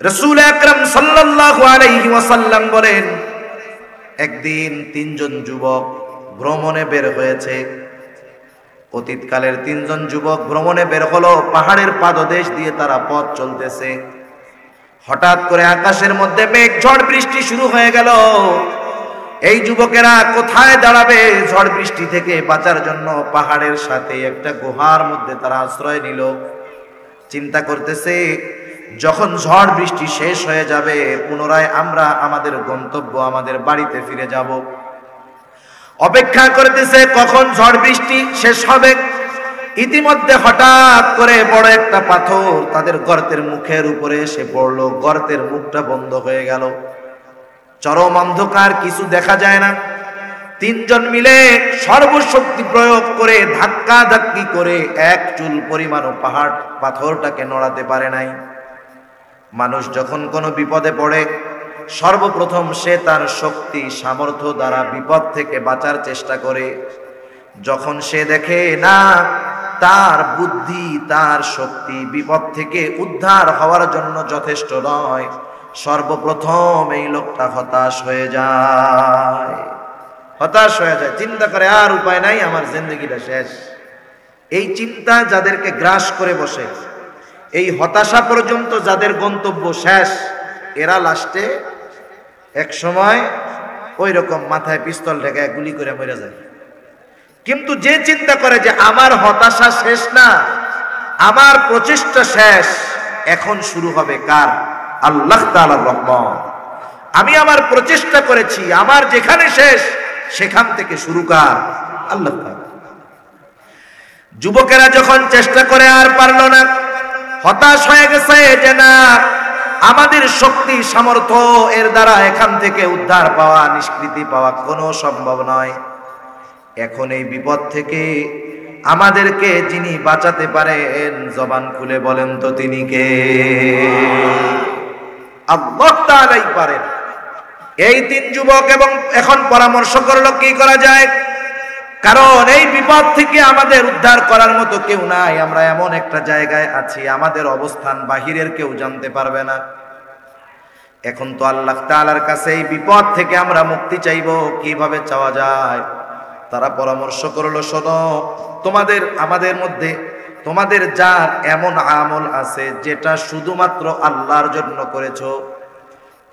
রাসূল আকরাম সাল্লাল্লাহু আলাইহি ওয়াসাল্লাম বলেন, একদিন তিনজন যুবক ভ্রমণে বের হয়েছে। অতীতকালের তিনজন যুবক ভ্রমণে বের হলো, পাহাড়ের পাদদেশ দিয়ে তারা পথ চলতেছে। হঠাৎ করে আকাশের মধ্যে মেঘ ঝড় বৃষ্টি শুরু হয়ে গেল। এই যুবকেরা কোথায় দাঁড়াবে? ঝড় বৃষ্টি থেকে বাঁচার জন্য পাহাড়ের সাথে একটা গুহার মধ্যে তারা আশ্রয় নিল। চিন্তা করতেছে, যখন ঝড় বৃষ্টি শেষ হয়ে যাবে পুনরায় আমরা আমাদের গন্তব্য আমাদের বাড়িতে ফিরে যাব। অপেক্ষা করতেছে কখন ঝড় বৃষ্টি শেষ হবে। ইতিমধ্যে হঠাৎ করে বড় একটা পাথর তাদের গর্তের মুখের উপরে এসে পড়লো। গর্তের মুখটা বন্ধ হয়ে গেল, চরম অন্ধকার, কিছু দেখা যায় না। তিনজন মিলে সর্বশক্তি প্রয়োগ করে ধাক্কা ধাক্কি করে এক চুল পরিমাণও পাহাড় পাথরটাকে নড়াতে পারে নাই। মানুষ যখন কোনো বিপদে পড়ে সর্বপ্রথম সে তার শক্তি সামর্থ্য দ্বারা বিপদ থেকে বাঁচার চেষ্টা করে। যখন সে দেখে না তার বুদ্ধি তার শক্তি বিপদ থেকে উদ্ধার হওয়ার জন্য যথেষ্ট নয়, সর্বপ্রথম এই লোকটা হতাশ হয়ে যায়। চিন্তা করে আর উপায় নাই, আমার জিন্দেগিটা শেষ। এই চিন্তা যাদেরকে গ্রাস করে বসে, এই হতাশা পর্যন্ত যাদের গন্তব্য শেষ, এরা লাস্টে এক সময় ওই রকম মাথায় পিস্তল ঢেকে গুলি করে মরে যায়। কিন্তু যে চিন্তা করে যে আমার হতাশা শেষ না, আমার প্রচেষ্টা শেষ, এখন শুরু হবে কার? আল্লাহ তাআলার রহমত। আমি আমার প্রচেষ্টা করেছি, আমার যেখানে শেষ সেখান থেকে শুরু কার? আল্লাহ তাআলা। যুবকেরা যখন চেষ্টা করে আর পারল না, হতাশ হয়ে গেছে যে না আমাদের শক্তি সামর্থ্য এর দ্বারা এখান থেকে উদ্ধার পাওয়া নিষ্কৃতি পাওয়া কোনো সম্ভব নয়। এখন এই বিপদ থেকে আমাদেরকে যিনি বাঁচাতে পারেন, জবান খুলে বলেন তো তিনি কে? আল্লাহ তাআলাই পারেন। এই তিন যুবক এবং এখন পরামর্শ করলো কি করা যায়, কারণ এই বিপদ থেকে আমাদের উদ্ধার করার মতো কেউ নাই। আমরা এমন একটা জায়গায় আছি আমাদের অবস্থান বাহিরের কেউ জানতে পারবে না। এখন তো আল্লাহ তাআলার কাছে এই বিপদ থেকে আমরা মুক্তি চাইবো, কিভাবে চাওয়া যায়? তারা পরামর্শ করলো, শোনো, তোমাদের আমাদের মধ্যে তোমাদের যার এমন আমল আছে যেটা শুধুমাত্র আল্লাহর জন্য করেছো,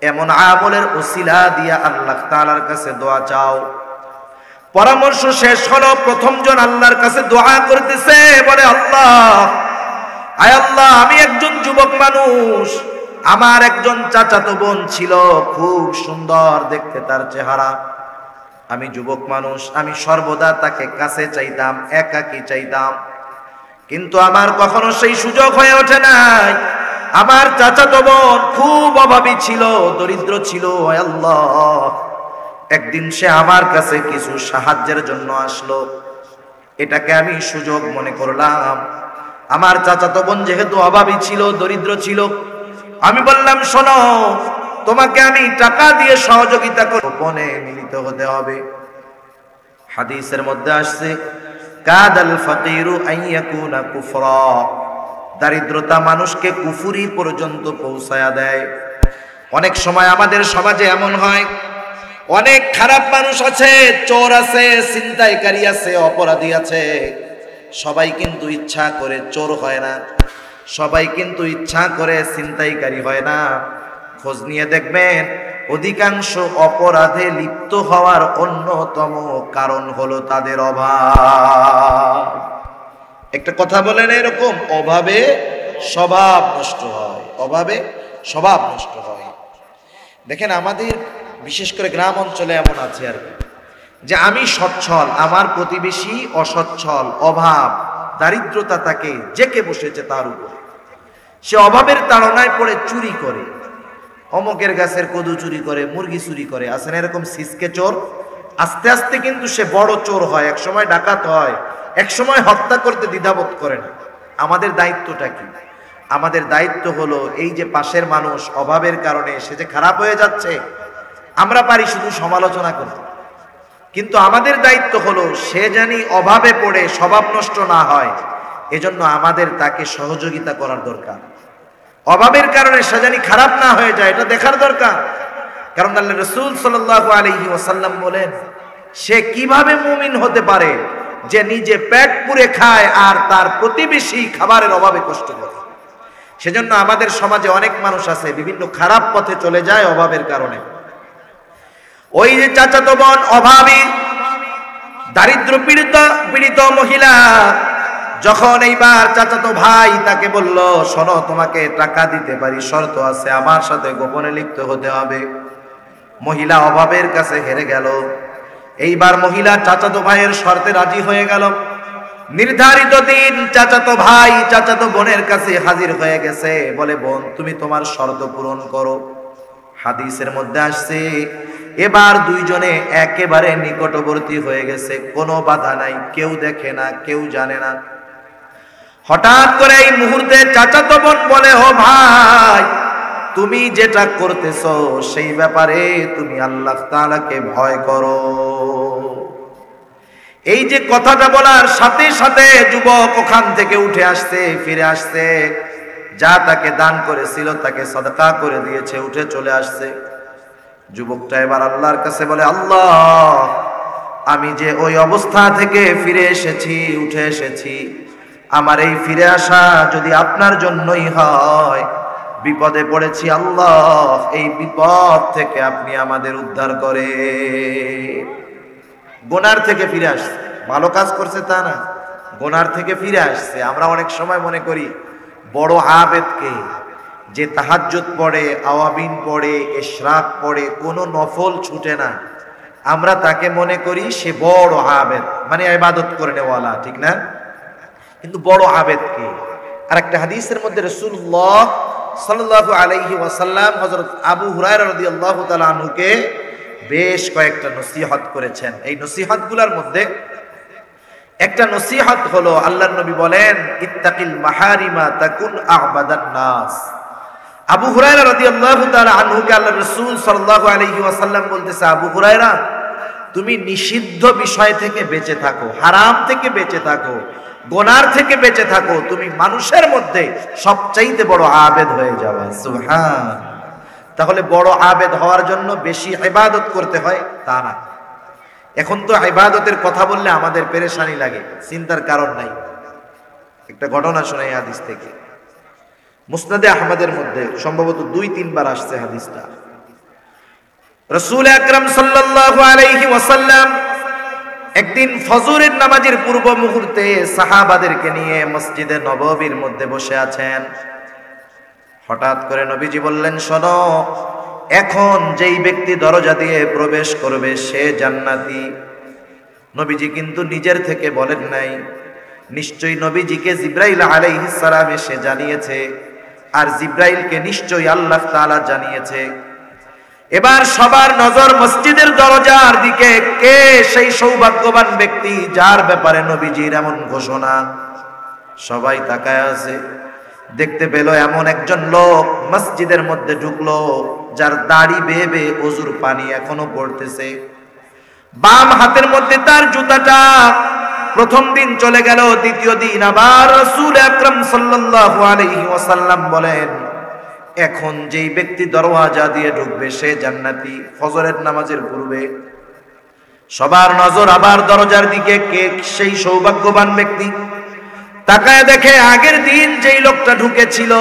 এমন আমলের ওসিলা দিয়া আল্লাহ তাআলার কাছে দোয়া চাও। পরামর্শ শেষ হলো, প্রথম জন আল্লাহর কাছে দোয়া করতেছে, বলে আল্লাহ, আয় আল্লাহ, আমি একজন যুবক মানুষ, আমার একজন চাচাতো বোন ছিল, খুব সুন্দর দেখতে তার চেহারা। আমি যুবক মানুষ, আমি সর্বদা তাকে কাছে চাইতাম, একাকী চাইতাম, কিন্তু আমার কখনো সেই সুযোগ হয়ে ওঠে নাই। আমার চাচাতো বোন খুব অভাবী ছিল, দরিদ্র ছিল। আয় আল্লাহ, একদিন সে আমার কাছে কিছু সাহায্যের জন্য আসলো, এটাকে আমি সুযোগ মনে করলাম। আমার চাচাতো বোন যেহেতু অভাবী ছিল, দরিদ্র ছিল, আমি বললাম, শোনো, তোমাকে আমি টাকা দিয়ে সহযোগিতা করব, গোপনে মিলিত হতে হবে। হাদিসের মধ্যে আসছে, কাদাল ফাকিরু আইয়াকুনা কুফরা, দারিদ্রতা মানুষকে কুফরি পর্যন্ত পৌঁছায়া দেয়। অনেক সময় আমাদের সমাজে এমন হয়, অনেক খারাপ মানুষ আছে, চোর আছে, ছিনতাইকারী আছে, অপরাধী আছে, সবাই কিন্তু ইচ্ছা করে চোর হয় না, সবাই কিন্তু ইচ্ছা করে ছিনতাইকারী হয় না। খোঁজ নিয়ে দেখবেন অধিকাংশ অপরাধে লিপ্ত হওয়ার অন্যতম কারণ হলো তাদের অভাব। একটা কথা বলেন এরকম, অভাবে স্বভাব নষ্ট হয়, অভাবে স্বভাব নষ্ট হয়। দেখেন আমাদের বিশেষ করে গ্রাম অঞ্চলে এমন আছে আর কি, যে আমি সচ্ছল, আমার প্রতিবেশী অসচ্ছল, অভাব দারিদ্রতা তাকে জেকে বসেছে তার উপরে, সে অভাবের তাড়নায় পড়ে চুরি করে, অমুকের গাছের কদু চুরি করে, মুরগি চুরি করে, আছেন এরকম সিসকে চোর। আস্তে আস্তে কিন্তু সে বড় চোর হয়, এক সময় ডাকাত হয়, এক সময় হত্যা করতে দ্বিধাবোধ করে না। আমাদের দায়িত্বটা কি? আমাদের দায়িত্ব হলো এই যে পাশের মানুষ অভাবের কারণে সে যে খারাপ হয়ে যাচ্ছে, আমরা পারি শুধু সমালোচনা করতে, কিন্তু আমাদের দায়িত্ব হলো সে জানি অভাবে পড়ে স্বভাব নষ্ট না হয়, এজন্য আমাদের তাকে সহযোগিতা করার দরকার। অভাবের কারণে সে জানি খারাপ না হয়ে যায়, এটা দেখার দরকার। কারণ আল্লাহ রাসূল সাল্লাল্লাহু আলাইহি ওয়াসাল্লাম বলেন, সে কিভাবে মুমিন হতে পারে যে নিজে পেট পুরে খায় আর তার প্রতিবেশী খাবারের অভাবে কষ্ট করে। সেজন্য আমাদের সমাজে অনেক মানুষ আছে বিভিন্ন খারাপ পথে চলে যায় অভাবের কারণে। ওই যে চাচাতো বোন অভাবী দারিদ্র পীড়িত মহিলা, যখন এইবার চাচাতো ভাই তাকে বলল, শোনো তোমাকে টাকা দিতে পারি, শর্ত আছে, আমার সাথে গোপনে লিপ্ত হতে হবে। মহিলা অভাবের কাছে হেরে গেল। এইবার মহিলা চাচাতো ভাইয়ের শর্তে রাজি হয়ে গেল। নির্ধারিত দিন চাচাতো ভাই চাচাতো বোনের কাছে হাজির হয়ে গেছে, বলে বোন তুমি তোমার শর্ত পূরণ করো। হাদিসের মধ্যে আসছে এবার দুইজনে একেবারে নিকটবর্তী হয়ে গেছে, কোনো বাধা নাই, কেউ দেখে না, কেউ জানে না। হঠাৎ করে এই মুহূর্তে চাচাতো বোন বলে, ও ভাই তুমি যেটা করতেছো সেই ব্যাপারে তুমি আল্লাহ তাআলাকে ভয় করো। এই যে কথাটা বলার সাথে সাথে যুবক ওখান থেকে উঠে আসছে, ফিরে আসছে, যা তাকে দান করেছিল তাকে সাদকা করে দিয়েছে, উঠে চলে আসছে। যুবকটা এবার আল্লাহর কাছে বলে, আল্লাহ আমি যে ওই অবস্থা থেকে ফিরে এসেছি, উঠে এসেছি, আমার এই ফিরে আসা যদি আপনার জন্যই হয়, বিপদে পড়েছি আল্লাহ, এই বিপদ থেকে আপনি আমাদের উদ্ধার করে। গুনার থেকে ফিরে আসছে, ভালো কাজ করছে তা না, গুনার থেকে ফিরে আসছে। আমরা অনেক সময় মনে করি বড় আবেদকে, যে তাহাজ্জুদ পড়ে, আওয়াবিন পড়ে, ইশরাক পড়ে, কোনো নফল ছুটে না, আমরা তাকে মনে করি সে বড় আবেদ, মানে ইবাদত করে নেওয়ালা, ঠিক না? কিন্তু বড় আবেদ কে? আর একটা হাদিসের মধ্যে রাসূলুল্লাহ সাল্লাল্লাহু আলাইহি ওয়াসাল্লাম হযরত আবু হুরায়রা রাদিয়াল্লাহু তাআলা আনহুকে বেশ কয়েকটা নসিহত করেছেন। এই নসিহতগুলোর মধ্যে একটা নসিহত হলো, আল্লাহর নবী বলেন, ইত্তাকিল মাহারিমা তাকুন আ'বাদান নাস। আবু হুরায়রা রাদিয়াল্লাহু তাআলা আনহুকে আল্লাহর রাসূল সাল্লাল্লাহু আলাইহি ওয়াসাল্লাম বলতেছে, আবু হুরায়রা তুমি নিষিদ্ধ বিষয় থেকে বেঁচে থাকো, হারাম থেকে বেঁচে থাকো, গুনার থেকে বেঁচে থাকো, তুমি মানুষের মধ্যে সবচাইতে বড় আবেদ হয়ে যাবে। সুবহান। তাহলে বড় আবেদ হওয়ার জন্য বেশি ইবাদত করতে হয় তা না। এখন তো ইবাদতের কথা বললে আমাদের পেরেশানি লাগে, চিন্তার কারণ নাই। একটা ঘটনা শোনাই হাদিস থেকে, মুসনাদে আহমদের মধ্যে সম্ভবত 2-3 বার আসছে হাদিসটা। রাসূল আকরাম সাল্লাল্লাহু আলাইহি ওয়াসাল্লাম একদিন ফজরের নামাজের পূর্ব মুহূর্তে সাহাবাদেরকে নিয়ে মসজিদে নববীর মধ্যে বসে আছেন। হঠাৎ করে নবীজি বললেন, শোনো, এখন যেই ব্যক্তি দরজা দিয়ে প্রবেশ করবে সে জান্নাতি। নবীজি কিন্তু নিজের থেকে বলেন নাই, নিশ্চয়ই নবীজিকে জিব্রাইল আলাইহিস সালাম এসে জানিয়েছে, আর জিব্রাইলকে নিশ্চয়ই আল্লাহ তাআলা জানিয়েছে। এবার সবার নজর মসজিদের দরজার দিকে, কে সেই সৌভাগ্যবান ব্যক্তি যার ব্যাপারে নবীজির এমন ঘোষণা। সবাই তাকায় আছে, দেখতে পেল এমন একজন লোক মসজিদের মধ্যে ঢুকলো যার দাড়ি বেয়ে বেয়ে ওযুর পানি এখনো পড়তেছে, বাম হাতের মধ্যে তার জুতাটা। প্রথম দিন চলে গেল, দ্বিতীয় দিন আবার রাসূল আকরাম সাল্লাল্লাহু আলাইহি ওয়াসাল্লাম বলেন, এখন যেই ব্যক্তি দরওয়াজা দিয়ে ঢুকবে সে জান্নাতি। ফজরের নামাজের পূর্বে সবার নজর আবার দরজার দিকে, কে সেই সৌভাগ্যবান ব্যক্তি। তাকায় দেখে আগের দিন যেই লোকটা ঢুকেছিল,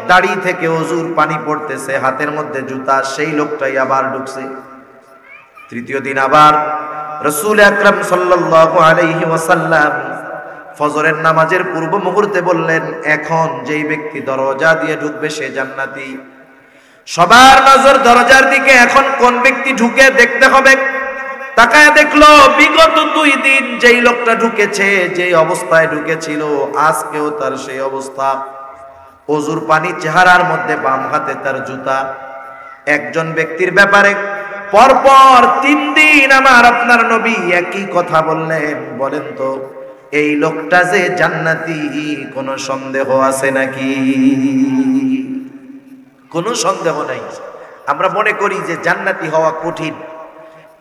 দাড়ি থেকে ওযুর পানি পড়তেছে, হাতের মধ্যে জুতা, সেই লোকটাই আবার ঢুকছে। তৃতীয় দিন আবার রাসূল আকরাম সাল্লাল্লাহু আলাইহি ওয়াসাল্লাম ফজরের নামাজের পূর্ব মুহূর্তে বললেন, এখন যেই ব্যক্তি দরজা দিয়ে ঢুকবে সে জান্নাতি। সবার নজর দরজার দিকে, এখন কোন ব্যক্তি ঢুকে দেখতে হবে। তাকায় দেখলো বিগত 2 দিন যেই লোকটা ঢুকেছে, যেই অবস্থায় ঢুকেছিল, আজকেও তার সেই অবস্থা, ওযুর পানি চেহারার মধ্যে, বাম হাতে তার জুতা। একজন ব্যক্তির ব্যাপারে পরপর 3 দিন আমার আপনার নবী একই কথা বললেন। বলেন তো এই লোকটা যে জান্নাতি, কোনো সন্দেহ আছে নাকি? কোনো সন্দেহ নাই। আমরা মনে করি যে জান্নাতি হওয়া কঠিন।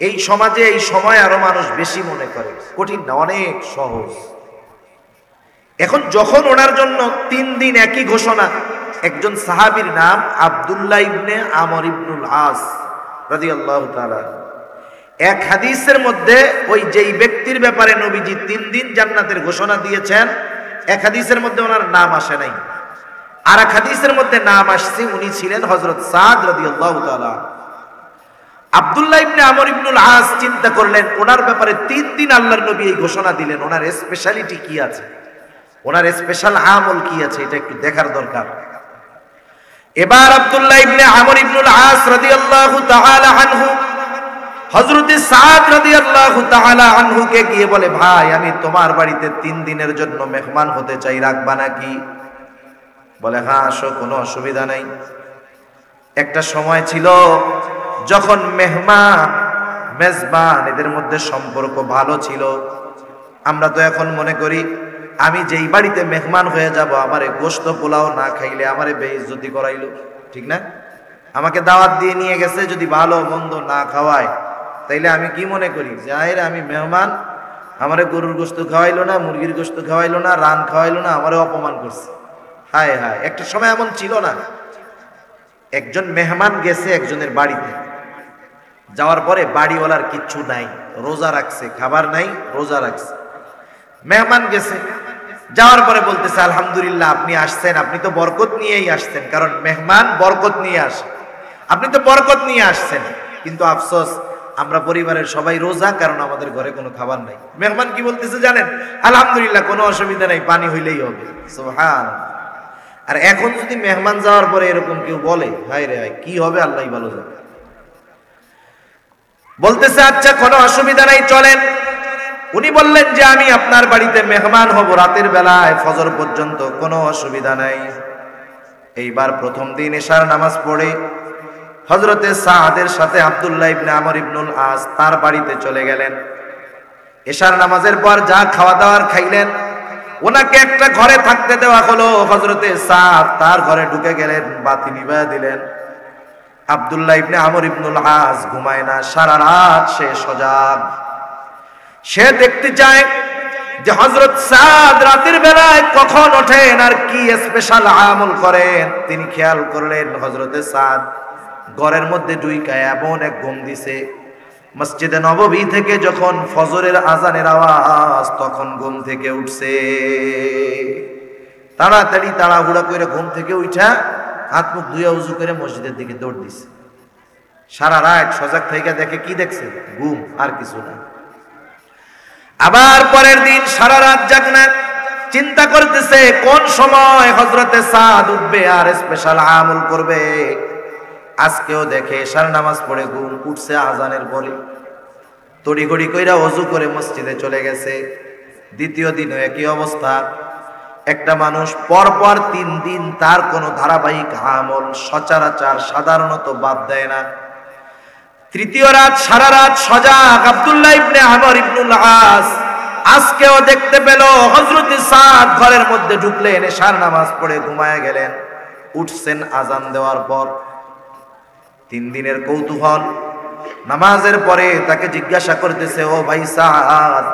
এই সমাজে এই সময় আরো মানুষ বেশি মনে করে কঠিন না, অনেক সহজ। এখন যখন ওনার জন্য 3 দিন একই ঘোষণা, একজন সাহাবীর নাম আব্দুল্লাহ ইবনে আমর ইবনুল আস রাদিয়াল্লাহু তাআলা। এক হাদিসের মধ্যে ওই যেই ব্যক্তির ব্যাপারে নবীজি 3 দিন জান্নাতের ঘোষণা দিয়েছেন, এক হাদিসের মধ্যে ওনার নাম আসে নাই। আর এক হাদিসের মধ্যে নাম আসছে, উনি ছিলেন হযরত সাদ রাদিয়াল্লাহু তাআলা। আব্দুল্লাহ ইবনে আমর ইবনুল আস চিন্তা করলেন, ওনার ব্যাপারে 3 দিন আল্লাহর নবী এই ঘোষণা দিলেন, ওনার স্পেশালিটি কি আছে, ওনার স্পেশাল আমল কি আছে, এটা একটু দেখার দরকার। এবার আব্দুল্লাহ ইবনে আমর ইবনুল আস রাদিয়াল্লাহু তাআলা আনহু হযরত সাদ রাদিয়াল্লাহু তাআলা আনহুকে গিয়ে বলে, ভাই আমি তোমার বাড়িতে 3 দিনের জন্য মেহমান হতে চাই, রাখবা নাকি? বলে, হ্যাঁ আসো, কোনো অসুবিধা নাই। একটা সময় ছিল যখন মেহমান মেজবান এদের মধ্যে সম্পর্ক ভালো ছিল। আমরা তো এখন মনে করি আমি যেই বাড়িতে মেহমান হয়ে যাব, আমারে গোশত পোলাও না খাইলে আমারে বেইজ্জতি করাইলো, ঠিক না? আমাকে দাওয়াত দিয়ে নিয়ে গেছে, যদি ভালো মন্দ না খাওয়ায় তাইলে আমি কি মনে করি যে আরে আমি মেহমান, আমারে গরুর গোশত খাওয়াইলো না, মুরগির গোশত খাওয়াইলো না, রান খাওয়াইলো না, আমারে অপমান করছে। হায় হায়, একটা সময় এমন ছিল না? একজন মেহমান গেছে একজনের বাড়িতে, যাওয়ার পরে বাড়িওয়ালার কিচ্ছু নাই, রোজা রাখছে, খাবার নাই, রোজা রাখছে। মেহমান গেছে, যাওয়ার পরে বলতেছে, আলহামদুলিল্লাহ আপনি আসছেন, আপনি তো বরকত নিয়েই আসছেন, কারণ মেহমান বরকত নিয়ে আসে, আপনি তো বরকত নিয়ে আসছেন, কিন্তু আফসোস আমরা পরিবারের সবাই রোজা, কারণ আমাদের ঘরে কোনো খাবার নাই। মেহমান কি বলতেছে জানেন? আলহামদুলিল্লাহ কোনো অসুবিধা নাই, পানি হইলেই হবে। সুবহানাল্লাহ। আর এখন যদি মেহমান যাওয়ার পরে এরকম কেউ বলে, হায় রে হায়, কি হবে আল্লাহই ভালো জানে। বলতেছে, আচ্ছা কোনো অসুবিধা নাই, চলেন। উনি বললেন যে আমি আপনার বাড়িতে মেহমান হব রাতের বেলায় ফজর পর্যন্ত, কোনো অসুবিধা নাই। এইবার প্রথম দিন এশার নামাজ পড়ে হযরতে সাদের সাথে আব্দুল্লাহ ইবনে আমর ইবনুল আস তার বাড়িতে চলে গেলেন। এশার নামাজের পর যা খাওয়া দাওয়ার খাইলেন, ওনাকে একটা ঘরে থাকতে দেওয়া হলো। হযরতে সাদ তার ঘরে ঢুকে গেলেন, বাতি নিভায়া দিলেন। আব্দুল্লাহ ইবনে আমর ইবনুল আস ঘুমায় না, সারা রাত সে সজাগ। সে দেখতে চায় যে হযরত সাদ রাতের বেলায় কখন ওঠেন আর কি স্পেশাল আমল করেন। তিনি খেয়াল করলেন হযরতে সাদ ঘরের মধ্যে ঢুইকা এমন এক ঘুম দিছে, মসজিদে নববী থেকে যখন ফজরের আজানের আওয়াজ, তখন ঘুম থেকে উঠছে। তাড়াতাড়ি তাড়াহুড়া করে ঘুম থেকে উঠা হাত মুখ ধুইয়া উজু করে মসজিদের দিকে দৌড় দিছে। সারা রাত সজাগ থেকে দেখে, কি দেখছে? ঘুম, আর কিছু না। আবার পরের দিন সারা রাত জাগনা, চিন্তা করতেছে কোন সময় হযরতে সাদ উঠবে আর স্পেশাল আমল করবে। আজকেও দেখে এশার নামাজ পড়ে ঘুম উঠছে আজানের পরে, তড়িঘড়ি কইরা ওযু করে মসজিদে চলে গেছে। দ্বিতীয় দিনও একই অবস্থা। একটা মানুষ পরপর 3 দিন তার কোনো ধারাবাহিক আমল সচরাচর সাধারণত বাদ দেয় না। তৃতীয় রাত সারা রাত সজাগ আব্দুল্লাহ ইবনে আমর ইবনুল আস আজকেও দেখতে পেল হযরত সাদ ঘরের মধ্যে ঢুকলেন, এশার নামাজ পড়ে ঘুমায় গেলেন। উঠছেন আজান দেওয়ার পর। 3 দিনের কৌতূহল। নামাজের পরে তাকে জিজ্ঞাসা করতেছে, ও ভাই সাদ,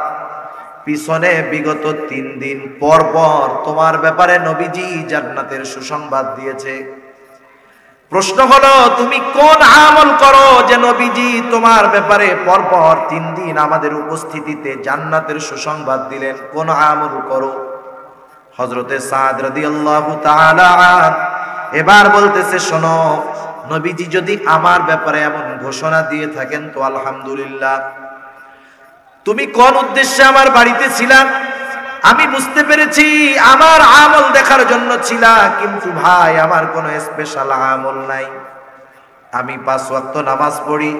পিছনে বিগত 3 দিন পর পর তোমার ব্যাপারে নবীজি জান্নাতের সুসংবাদ দিয়েছে। প্রশ্ন হলো, তুমি কোন আমল করো যে নবীজি তোমার ব্যাপারে পরপর 3 দিন আমাদের উপস্থিতিতে জান্নাতের সুসংবাদ দিলেন? কোন আমল করো? হযরতে সাদ রাদিয়াল্লাহু তাআলা এবার বলতেছে, শোনো, নবীজি যদি আমার ব্যাপারে এমন ঘোষণা দিয়ে থাকেন তো আলহামদুলিল্লাহ। তুমি কোন উদ্দেশ্যে আমার বাড়িতে ছিলা? আমি বুঝতে পেরেছি আমার আমল দেখার জন্য ছিলা, কিন্তু ভাই আমার কোনো স্পেশাল আমল নাই। আমি 5 ওয়াক্ত নামাজ পড়ি,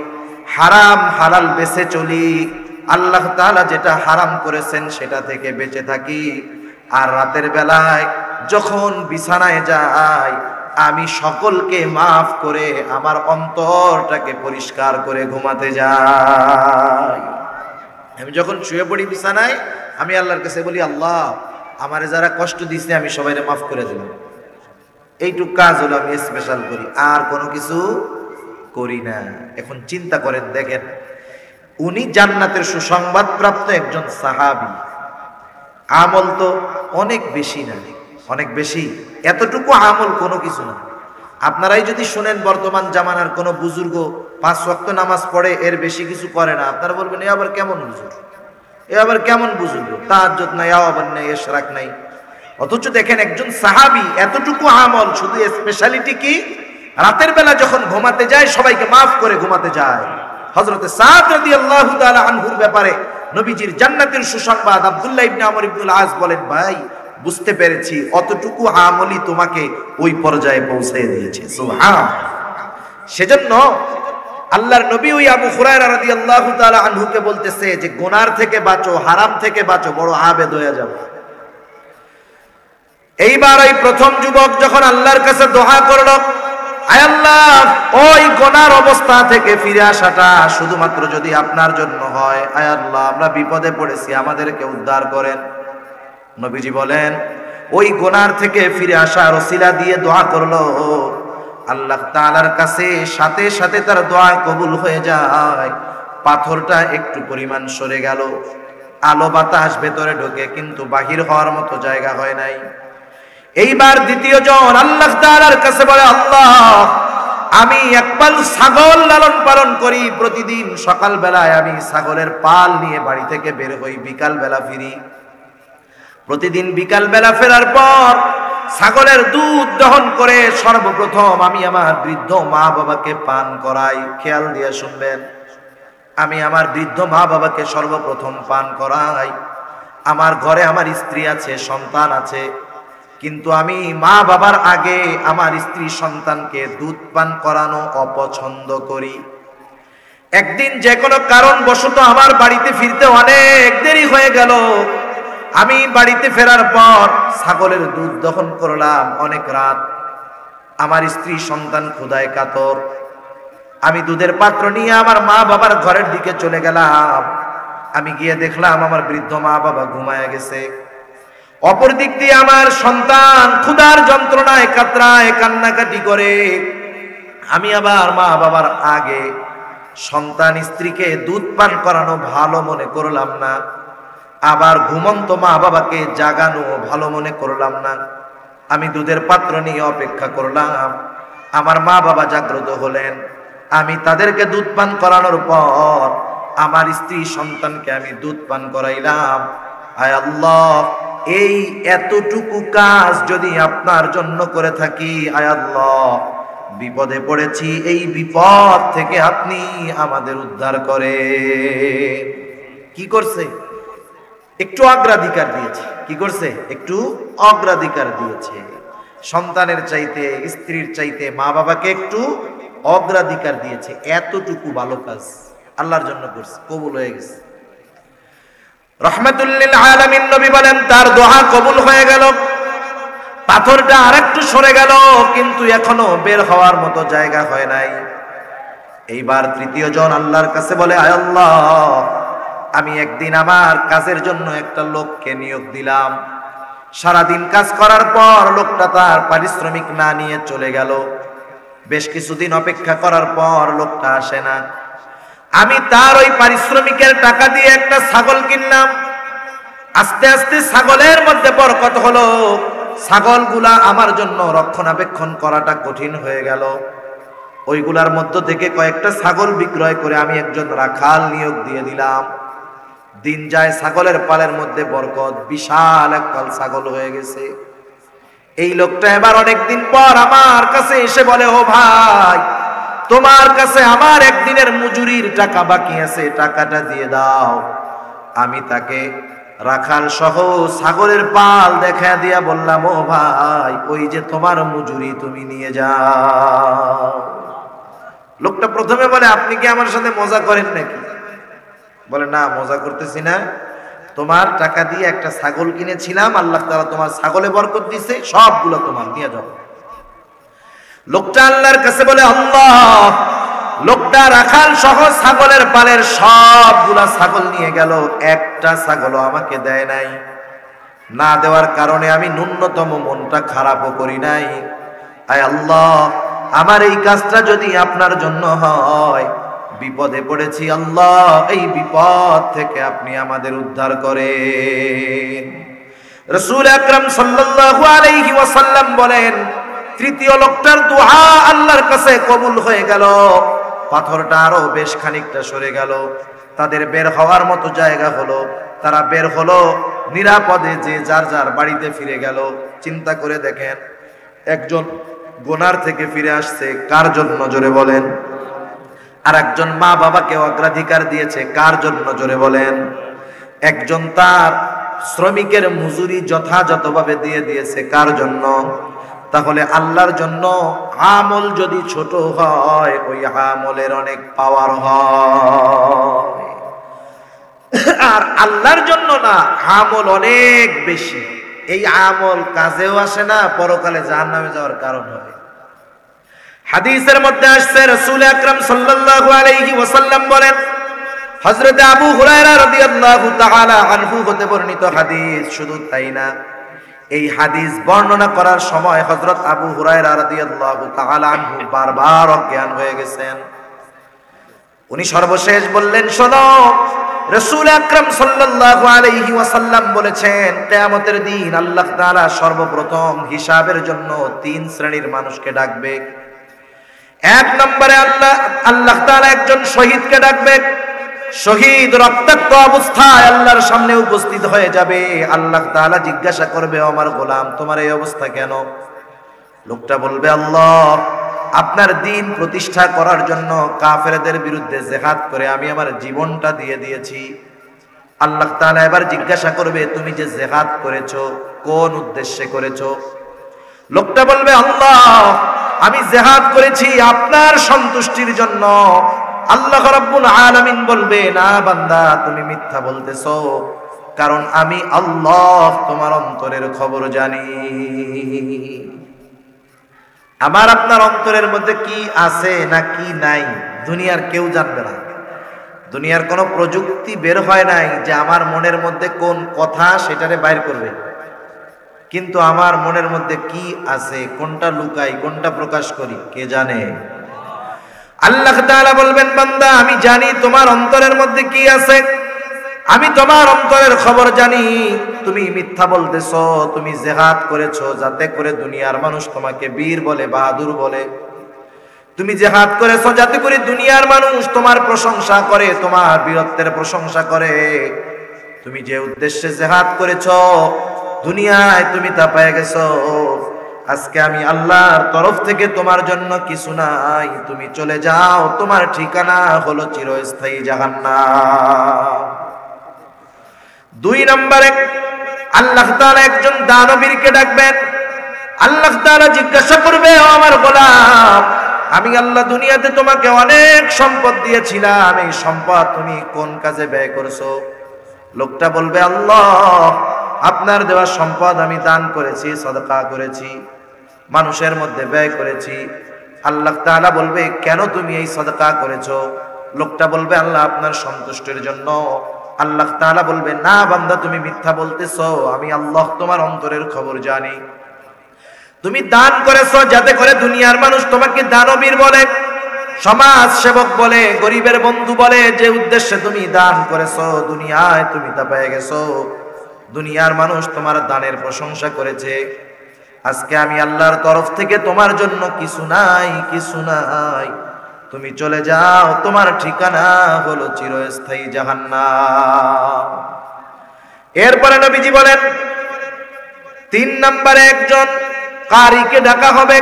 হারাম হালাল বেঁচে চলি, আল্লাহ তাআলা যেটা হারাম করেছেন সেটা থেকে বেঁচে থাকি। আর রাতের বেলায় যখন বিছানায় যাই, আমি সকলকে মাফ করে আমার অন্তরটাকে পরিষ্কার করে ঘুমাতে যাই। আমি যখন শুয়ে পড়ি বিছানায়, আমি আল্লাহর কাছে বলি, আল্লাহ আমারে যারা কষ্ট দিছে আমি সবাইকে মাফ করে দিলাম। এইটুক কাজ হলো আমি স্পেশাল করি, আর কোনো কিছু করি না। এখন চিন্তা করেন, দেখেন উনি জান্নাতের সুসংবাদ প্রাপ্ত একজন সাহাবী, আমল তো অনেক বেশি না, অনেক বেশি। এতটুকু আমল কোনো কিছু না। আপনারাই যদি শুনেন বর্তমান জামানার কোনো বুজুর্গ 5 ওয়াক্ত নামাজ পড়ে এর বেশি কিছু করে না, আপনারা বলবেন এ আবার কেমন বুজুর্গ, এ আবার কেমন বুজুর্গ, তাহাজ্জুদ নাই, আওয়াবান নাই, ইশরাক নাই। অথচ দেখেন একজন সাহাবী এতটুকু আমল, শুধু স্পেশালিটি কি, রাতের বেলা যখন ঘুমাতে যায় সবাইকে মাফ করে ঘুমাতে যায়। হযরতে সাদ রাদিয়াল্লাহু তাআলা আনহুর ব্যাপারে নবীজির জান্নাতের সুসংবাদ আব্দুল্লাহ ইবনে আমর ইবনুল আস বলেন, ভাই বুঝতে পেরেছি অতটুকু আমলই তোমাকে ওই পর্যায়ে পৌঁছে দিয়েছে। সুবহান। সেজন্য আল্লাহর নবী ওই আবু হুরায়রা রাদিয়াল্লাহু তাআলা আনহুকে বলতেছে যে গুনার থেকে বাঁচো, হারাম থেকে বাঁচো, বড় আবেদ হয়ে যাবে। এইবার ওই প্রথম যুবক যখন আল্লাহর কাছে দোয়া করলো, আয় আল্লাহ ওই গুনার অবস্থা থেকে ফিরে আসাটা শুধুমাত্র যদি আপনার জন্য হয়, আয় আল্লাহ আমরা বিপদে পড়েছি, আমাদেরকে উদ্ধার করেন। নবীজি বলেন ওই গুনার থেকে ফিরে আসার ওসিলা দিয়ে দোয়া করলো, আল্লাহ তাআলার কাছে সাথে সাথে তার দোয়া কবুল হয়ে যায়। পাথরটা একটু পরিমাণ সরে গেল, আলো বাতাস ভেতরে ঢোকে, কিন্তু বাহির হওয়ার মতো জায়গা হয় নাই। এইবার দ্বিতীয় জন আল্লাহ তাআলার কাছে বলে, আল্লাহ আমি একপাল ছাগল লালন পালন করি, প্রতিদিন সকাল বেলায় আমি ছাগলের পাল নিয়ে বাড়ি থেকে বের হই, বিকাল বেলা ফিরি। প্রতিদিন বিকাল বেলা ফেরার পর ছাগলের দুধ দহন করে সর্বপ্রথম আমি আমার বৃদ্ধ মা বাবাকে পান করাই। খেয়াল দিয়ে শুনবেন, আমি আমার বৃদ্ধ মা বাবাকে সর্বপ্রথম পান করাই। আমার ঘরে আমার স্ত্রী আছে, সন্তান আছে, কিন্তু আমি মা বাবার আগে আমার স্ত্রী সন্তানকে দুধ পান করানো অপছন্দ করি। একদিন যে কোনো কারণবশত আমার বাড়িতে ফিরতে অনেক দেরি হয়ে গেল। আমি বাড়িতে ফেরার পর ছাগলের দুধ দহন করলাম অনেক রাত। আমার স্ত্রী সন্তান ক্ষুধায় কাতর। আমি দুধের পাত্র নিয়ে আমার মা বাবার ঘরের দিকে চলে গেলাম। আমি গিয়ে দেখলাম আমার বৃদ্ধ মা বাবা ঘুমায় গেছে। অপর দিক দিয়ে আমার সন্তান ক্ষুধার যন্ত্রণায় কাতরায়, কান্নাকাটি করে। আমি আবার মা বাবার আগে সন্তান স্ত্রীকে দুধ পান করানো ভালো মনে করলাম না, আবার ঘুমন্ত মা বাবাকে জাগানো ভালো মনে করলাম না। আমি দুধের পাত্র নিয়ে অপেক্ষা করলাম। আমার মা বাবা জাগ্রত হলেন। আমি তাদেরকে দুধ পান করানোর পর আমার স্ত্রী সন্তানকে আমি দুধ পান করাইলাম। আয় আল্লাহ, এই এতটুকু কাজ যদি আপনার জন্য করে থাকি, আয় আল্লাহ বিপদে পড়েছি, এই বিপদ থেকে আপনি আমাদের উদ্ধার করে। কি করছে? একটু অগ্রাধিকার দিয়েছে। কি করছে? একটু অগ্রাধিকার দিয়েছে। সন্তানের চাইতে, স্ত্রীর চাইতে মা বাবাকে একটু অগ্রাধিকার দিয়েছে। এতটুকু ভালো কাজ আল্লাহর জন্য করছে, কবুল হয়ে গেছে। রাহমাতুল লিল আলামিন নবী বলেন তার দোয়া কবুল হয়ে গেল। পাথরটা আরেকটু সরে গেল, কিন্তু এখনো বের হওয়ার মতো জায়গা হয় নাই। এইবার তৃতীয় জন আল্লাহর কাছে বলে, আয় আল্লাহ আমি একদিন আমার কাজের জন্য একটা লোককে নিয়োগ দিলাম। সারাদিন কাজ করার পর লোকটা তার পারিশ্রমিক না নিয়ে চলে গেল। বেশ কিছুদিন অপেক্ষা করার পর লোকটা আসে না। আমি তার ওই পারিশ্রমিকের টাকা দিয়ে একটা ছাগল কিনলাম। আস্তে আস্তে ছাগলের মধ্যে বরকত হলো। ছাগলগুলা আমার জন্য রক্ষণাবেক্ষণ করাটা কঠিন হয়ে গেল। ওইগুলার মধ্য থেকে কয়েকটা ছাগল বিক্রয় করে আমি একজন রাখাল নিয়োগ দিয়ে দিলাম। দিন যায়, ছাগলের পালের মধ্যে বরকত, বিশাল এক পাল ছাগল হয়ে গেছে। এই লোকটা এবার অনেকদিন পর আমার কাছে এসে বলে, ও ভাই তোমার কাছে আমার একদিনের মজুরির টাকা বাকি আছে, টাকাটা দিয়ে দাও। আমি তাকে রাখাল সহ ছাগলের পাল দেখা দিয়া বললাম, ও ভাই ওই যে তোমার মজুরি, তুমি নিয়ে যাও। লোকটা প্রথমে বলে, আপনি কি আমার সাথে মজা করেন নাকি? বলে, না মজা করতেছি না, তোমার টাকা দিয়ে একটা ছাগল কিনেছিলাম, আল্লাহ তাআলা তোমার ছাগলে বরকত দিয়েছে, সবগুলো তোমার, নিয়ে যাও। লোকটা আল্লাহর কাছে বলে, আল্লাহ। লোকটা রাখাল সহ ছাগলের পালের সবগুলা ছাগল নিয়ে গেল, একটা ছাগলও আমাকে দেয় নাই। না দেওয়ার কারণে আমি ন্যূনতম মনটা খারাপও করি নাই। আয় আল্লাহ, আমার এই কাজটা যদি আপনার জন্য হয়, বিপদে পড়েছি আল্লাহ, এই বিপদ থেকে আপনি আমাদের উদ্ধার করেন। রাসূল আকরাম সাল্লাল্লাহু আলাইহি ওয়াসাল্লাম বলেন, তৃতীয় লোকটার দোয়া আল্লাহর কাছে কবুল হয়ে গেল, পাথরটা আরো বেশ খানিকটা সরে গেল, তাদের বের হওয়ার মতো জায়গা হলো, তারা বের হলো নিরাপদে, যে যার যার বাড়িতে ফিরে গেল। চিন্তা করে দেখেন, একজন গুনার থেকে ফিরে আসছে, কার জন্য জোরে বলেন? আর একজন মা বাবাকে অগ্রাধিকার দিয়েছে, কার জন্য জোরে বলেন? একজন তার শ্রমিকের মজুরি যথাযথভাবে দিয়ে দিয়েছে, কার জন্য? তাহলে আল্লাহর জন্য আমল যদি ছোট হয়, ওই আমলের অনেক পাওয়ার হয়। আর আল্লাহর জন্য না, আমল অনেক বেশি। এই আমল কাজেও আসে না, পরকালে জাহান্নামে যাওয়ার কারণ হবে। হাদিসের মধ্যে আসছে, রাসূল আকরাম সাল্লাল্লাহু আলাইহি ওয়াসাল্লাম বলেন, হযরত আবু হুরায়রা রাদিয়াল্লাহু তাআলা আনহু হতে বর্ণিত হাদিস। শুধু তাই না, এই হাদিস বর্ণনা করার সময় হযরত আবু হুরায়রা রাদিয়াল্লাহু তাআলা আনহু বারবার অজ্ঞান হয়ে গেছেন। উনি সর্বশেষ বললেন, শোনো, রাসূল আকরাম সাল্লাল্লাহু আলাইহি ওয়াসাল্লাম বলেছেন, কিয়ামতের দিন আল্লাহ তাআলা সর্বপ্রথম হিসাবের জন্য 3 শ্রেণীর মানুষকে ডাকবে। এক নম্বরে আল্লাহ তাআলা একজন শহীদকে ডাকবে। শহীদ রক্তাক্ত অবস্থায় আল্লাহর সামনে উপস্থিত হয়ে যাবে। আল্লাহ তাআলা জিজ্ঞাসা করবে, আমার গোলাম, তোমার এই অবস্থা কেন? লোকটা বলবে, আল্লাহ, আপনার দ্বীন প্রতিষ্ঠা করার জন্য কাফেরদের বিরুদ্ধে জিহাদ করে আমি আমার জীবনটা দিয়ে দিয়েছি। আল্লাহ তাআলা এবার জিজ্ঞাসা করবে, তুমি যে জিহাদ করেছো, কোন উদ্দেশ্যে করেছো? লোকটা বলবে, আল্লাহ, আমি জিহাদ করেছি আপনার সন্তুষ্টির জন্য। আল্লাহ রাব্বুল আলামিন বলবে, না বান্দা, তুমি মিথ্যা বলতেছো, কারণ আমি আল্লাহ তোমার অন্তরের খবর জানি। আমার আপনার অন্তরের মধ্যে কি আছে না কি নাই, দুনিয়ার কেউ জানবে না। দুনিয়ার কোনো প্রযুক্তি বের হয় নাই যে আমার মনের মধ্যে কোন কথা সেটারে বাইর করবে। কিন্তু আমার মনের মধ্যে কি আছে, কোনটা লুকাই, কোনটা প্রকাশ করি, কে জানে? আল্লাহ তাআলা বলবেন, বান্দা, আমি জানি তোমার অন্তরের মধ্যে কি আছে, আমি তোমার অন্তরের খবর জানি। তুমি মিথ্যা বলতেছো, তুমি জিহাদ করেছো যাতে করে দুনিয়ার মানুষ তোমাকে বীর বলে, বাহাদুর বলে। তুমি জিহাদ করেছো যাতে করে দুনিয়ার মানুষ তোমার প্রশংসা করে, তোমার বীরত্বের প্রশংসা করে। তুমি যে উদ্দেশ্যে জিহাদ করেছো, দুনিয়ায় তুমি তা পেয়ে গেছো। আজকে আমি আল্লাহর তরফ থেকে তোমার জন্য কিছু নাই, তুমি চলে যাও, তোমার ঠিকানা হলো চিরস্থায়ী জাহান্নাম। 2 নম্বরে আল্লাহ তাআলা একজন দানবীরকে ডাকবেন। আল্লাহ তাআলা জিজ্ঞাসা করবে, ও আমার গোলাম, আমি আল্লাহ দুনিয়াতে তোমাকে অনেক সম্পদ দিয়েছিলাম, এই সম্পদ তুমি কোন কাজে ব্যয় করেছো? লোকটা বলবে, আল্লাহ, আপনার দেওয়া সম্পদ আমি দান করেছি, সদকা করেছি, মানুষের মধ্যে ব্যয় করেছি। আল্লাহ তাআলা বলবে, কেন তুমি এই সদকা করেছো? লোকটা বলবে, আল্লাহ আপনার সন্তুষ্টির জন্য। আল্লাহ তাআলা বলবে, না বান্দা, তুমি মিথ্যা বলতেছো, আমি আল্লাহ তোমার অন্তরের খবর জানি। তুমি দান করেছো যাতে করে দুনিয়ার মানুষ তোমাকে দানবীর বলে, সমাজ সেবক বলে, গরিবের বন্ধু বলে। যে উদ্দেশ্যে তুমি দান করেছো, দুনিয়ায় তুমি তা পেয়ে গেছো। দুনিয়ার মানুষ তোমার দানের প্রশংসা করেছে। আজকে আমি আল্লাহর তরফ থেকে তোমার জন্য কিছু নাই, কিছু নাই, তুমি চলে যাও, তোমার ঠিকানা হলো চিরস্থায়ী জাহান্নাম। এরপরে নবীজি বলেন, 3 নম্বরে একজন কারীকে ডাকা হবে।